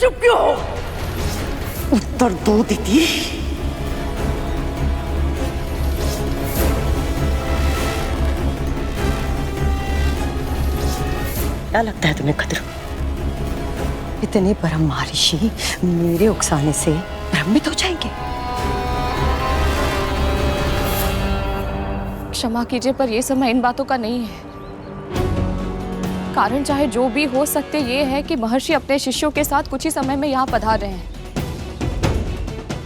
चुप क्यों हो? उत्तर दो दीदी। क्या लगता है तुम्हें कद्रू? इतने परम महर्षि मेरे उकसाने से भ्रमित हो जाएंगे? क्षमा कीजिए, पर यह समय इन बातों का नहीं है। कारण चाहे जो भी हो सकते ये है कि महर्षि अपने शिष्यों के साथ कुछ ही समय में यहाँ पधार रहे हैं।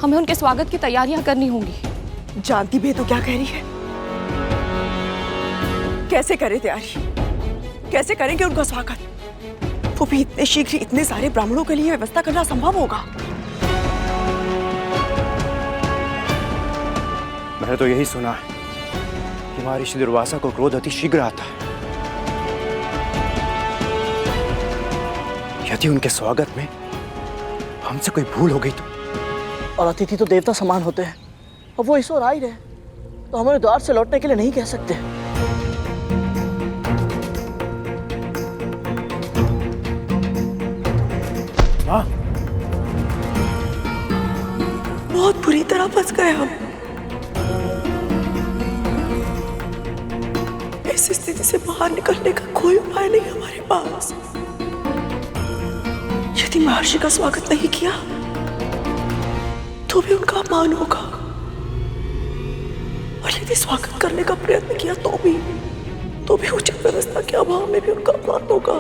हमें उनके स्वागत की तैयारियां करनी होंगी। जानती भी तो क्या कह रही है? कैसे करें तैयारी? कैसे करेंगे उनका स्वागत? वो भी इतने शीघ्र इतने सारे ब्राह्मणों के लिए व्यवस्था करना संभव होगा? मैंने तो यही सुना है कि महर्षि दुर्वासा को क्रोध अति शीघ्र आता है। यदि उनके स्वागत में हमसे कोई भूल हो गई तो? और अतिथि तो देवता समान होते हैं, और वो इस ओर आ ही रहे, तो हमारे द्वार से लौटने के लिए नहीं कह सकते। हाँ, बहुत बुरी तरह फंस गए हम। इस स्थिति से बाहर निकलने का कोई उपाय नहीं हमारे पास। यदि महर्षि का स्वागत नहीं किया तो भी उनका अपमान होगा, और यदि स्वागत करने का प्रयत्न किया तो भी उचित व्यवस्था के अभाव में भी उनका अपमान होगा।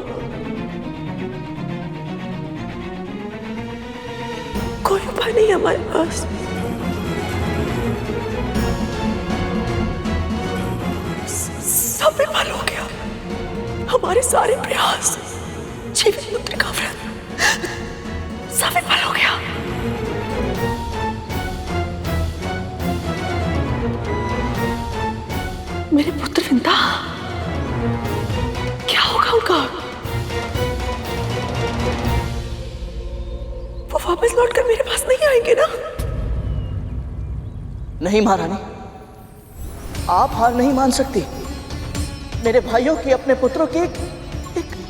कोई उपाय नहीं हमारे पास। सब विफल हो गया, हमारे सारे प्रयास, जीवित पुत्र का व्रत सब विफल हो गया। मेरे पुत्र विंता, क्या होगा उनका? वो वापस लौटकर मेरे पास नहीं आएंगे ना? नहीं महारानी, आप हार नहीं मान सकती। मेरे भाइयों की, अपने पुत्रों की एक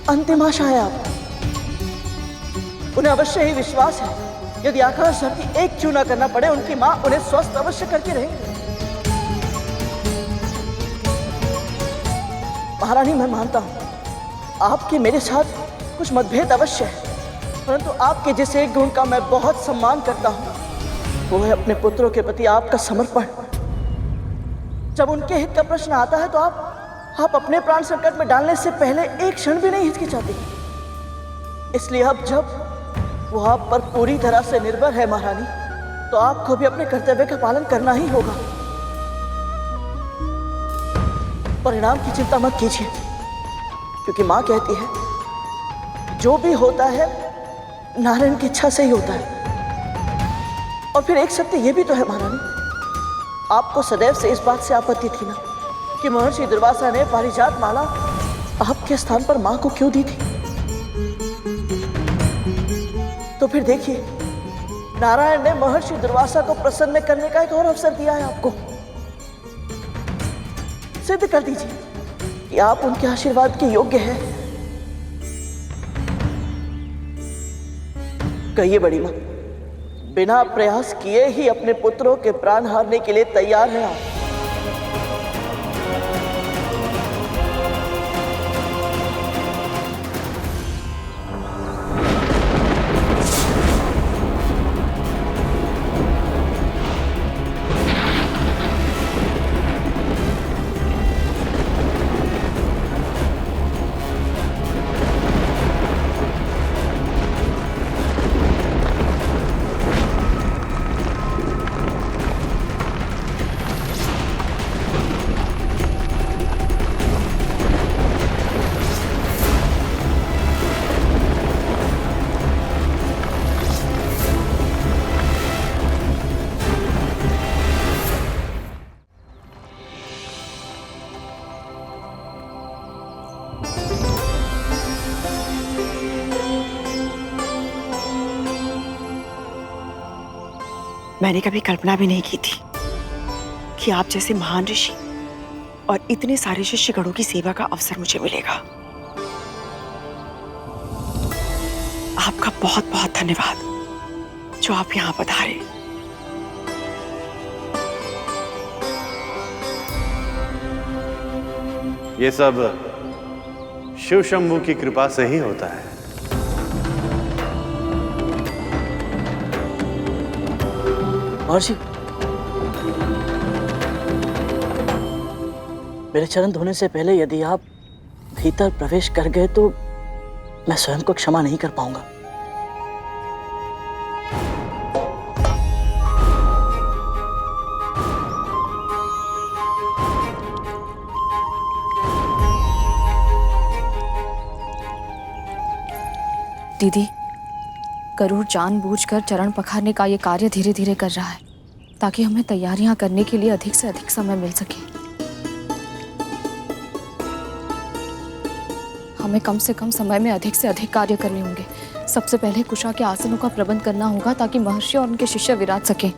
अंतिम आशा है आप। उन्हें अवश्य ही विश्वास है, यदि आकाश धरती एक क्यों ना करना पड़े, उनकी मां उन्हें स्वस्थ अवश्य करके रहेंगी। महारानी, मैं मानता हूं आपके मेरे साथ कुछ मतभेद अवश्य है, परंतु आपके जिस एक गुण का मैं बहुत सम्मान करता हूं, वो है अपने पुत्रों के प्रति आपका समर्पण। जब उनके हित का प्रश्न आता है तो आप अपने प्राण संकट में डालने से पहले एक क्षण भी नहीं हिचकिचाती। इसलिए अब जब वो आप पर पूरी तरह से निर्भर है महारानी, तो आपको भी अपने कर्तव्य का पालन करना ही होगा। परिणाम की चिंता मत कीजिए, क्योंकि मां कहती है जो भी होता है नारायण की इच्छा से ही होता है। और फिर एक सत्य ये भी तो है महारानी, आपको सदैव से इस बात से आपत्ति थी ना कि महर्षि दुर्वासा ने पारिजात माला आपके स्थान पर मां को क्यों दी थी। तो फिर देखिए, नारायण ने महर्षि दुर्वासा को प्रसन्न करने का एक और अवसर दिया है आपको। सिद्ध कर दीजिए कि आप उनके आशीर्वाद के योग्य हैं। कहिए बड़ी मां, बिना प्रयास किए ही अपने पुत्रों के प्राण हारने के लिए तैयार हैं आप? मैंने कभी कल्पना भी नहीं की थी कि आप जैसे महान ऋषि और इतने सारे शिष्यगणों की सेवा का अवसर मुझे मिलेगा। आपका बहुत बहुत धन्यवाद जो आप यहाँ पधारे। ये सब शिव शंभू की कृपा से ही होता है। महर्षि, मेरे चरण धोने से पहले यदि आप भीतर प्रवेश कर गए तो मैं स्वयं को क्षमा नहीं कर पाऊंगा। दीदी, गरुड़ जानबूझकर चरण पखारने का ये कार्य धीरे धीरे कर रहा है ताकि हमें तैयारियां करने के लिए अधिक से अधिक समय मिल सके। हमें कम से कम समय में अधिक से अधिक कार्य करने होंगे। सबसे पहले कुशा के आसनों का प्रबंध करना होगा ताकि महर्षि और उनके शिष्य विराज सकें।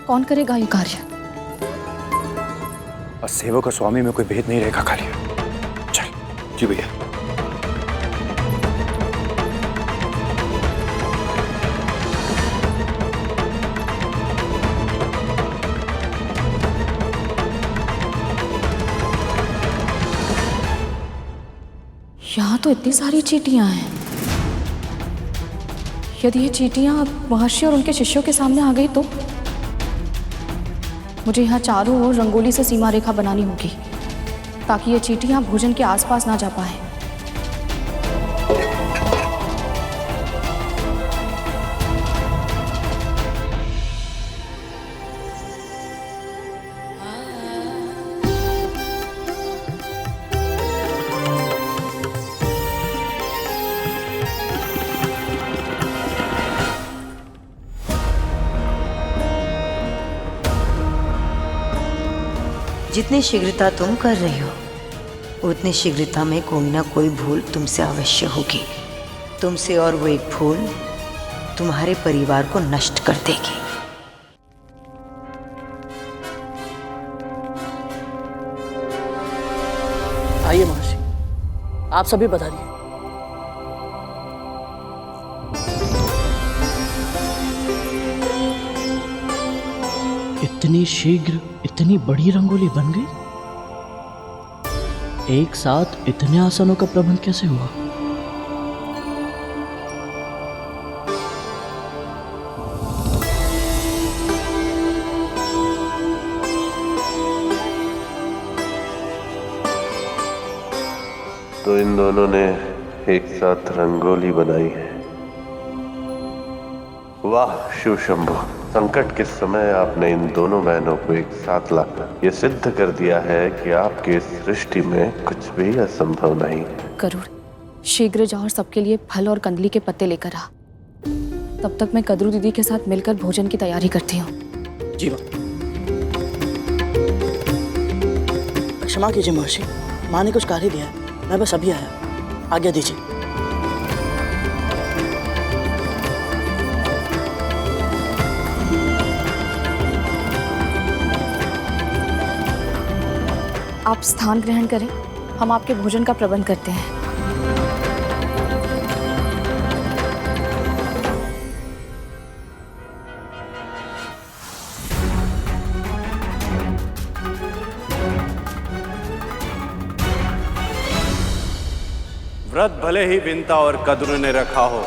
कौन करेगा ये कार्य? और सेवक और स्वामी में कोई भेद नहीं रहेगा खाली। चल। जी भैया। यहाँ तो इतनी सारी चींटियां हैं। यदि ये चींटियां महर्षि और उनके शिष्यों के सामने आ गई तो मुझे यहाँ चारों ओर रंगोली से सीमा रेखा बनानी होगी ताकि ये चींटियां भोजन के आसपास ना जा पाए। जितनी शीघ्रता तुम कर रही हो उतनी शीघ्रता में कोई ना कोई भूल तुमसे अवश्य होगी। तुमसे और वो एक भूल तुम्हारे परिवार को नष्ट कर देगी। आइए महर्षि, आप सभी बताइए। इतनी शीघ्र इतनी बड़ी रंगोली बन गई? एक साथ इतने आसनों का प्रबंध कैसे हुआ? तो इन दोनों ने एक साथ रंगोली बनाई है। वाह शिव शंभु, संकट के समय आपने इन दोनों बहनों को एक साथ लाकर ये सिद्ध कर दिया है कि आपके सृष्टि में कुछ भी असंभव नहीं। गरुड़, शीघ्र जाओ और सबके लिए फल और कंदली के पत्ते लेकर आ। तब तक मैं कद्रू दीदी के साथ मिलकर भोजन की तैयारी करती हूँ। जी माँ। क्षमा कीजिए महर्षि, माँ ने कुछ कार्य दिया है, मैं बस अभी आया, आज्ञा दीजिए। आप स्थान ग्रहण करें, हम आपके भोजन का प्रबंध करते हैं। व्रत भले ही विंता और कद्रू ने रखा हो,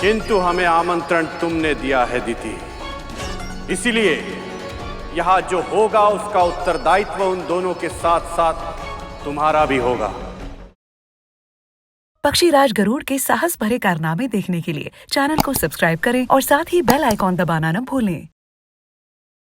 किंतु हमें आमंत्रण तुमने दिया है दीदी। इसीलिए यहां जो होगा उसका उत्तरदायित्व उन दोनों के साथ साथ तुम्हारा भी होगा। पक्षीराज गरुड़ के साहस भरे कारनामे देखने के लिए चैनल को सब्सक्राइब करें और साथ ही बेल आइकॉन दबाना न भूलें।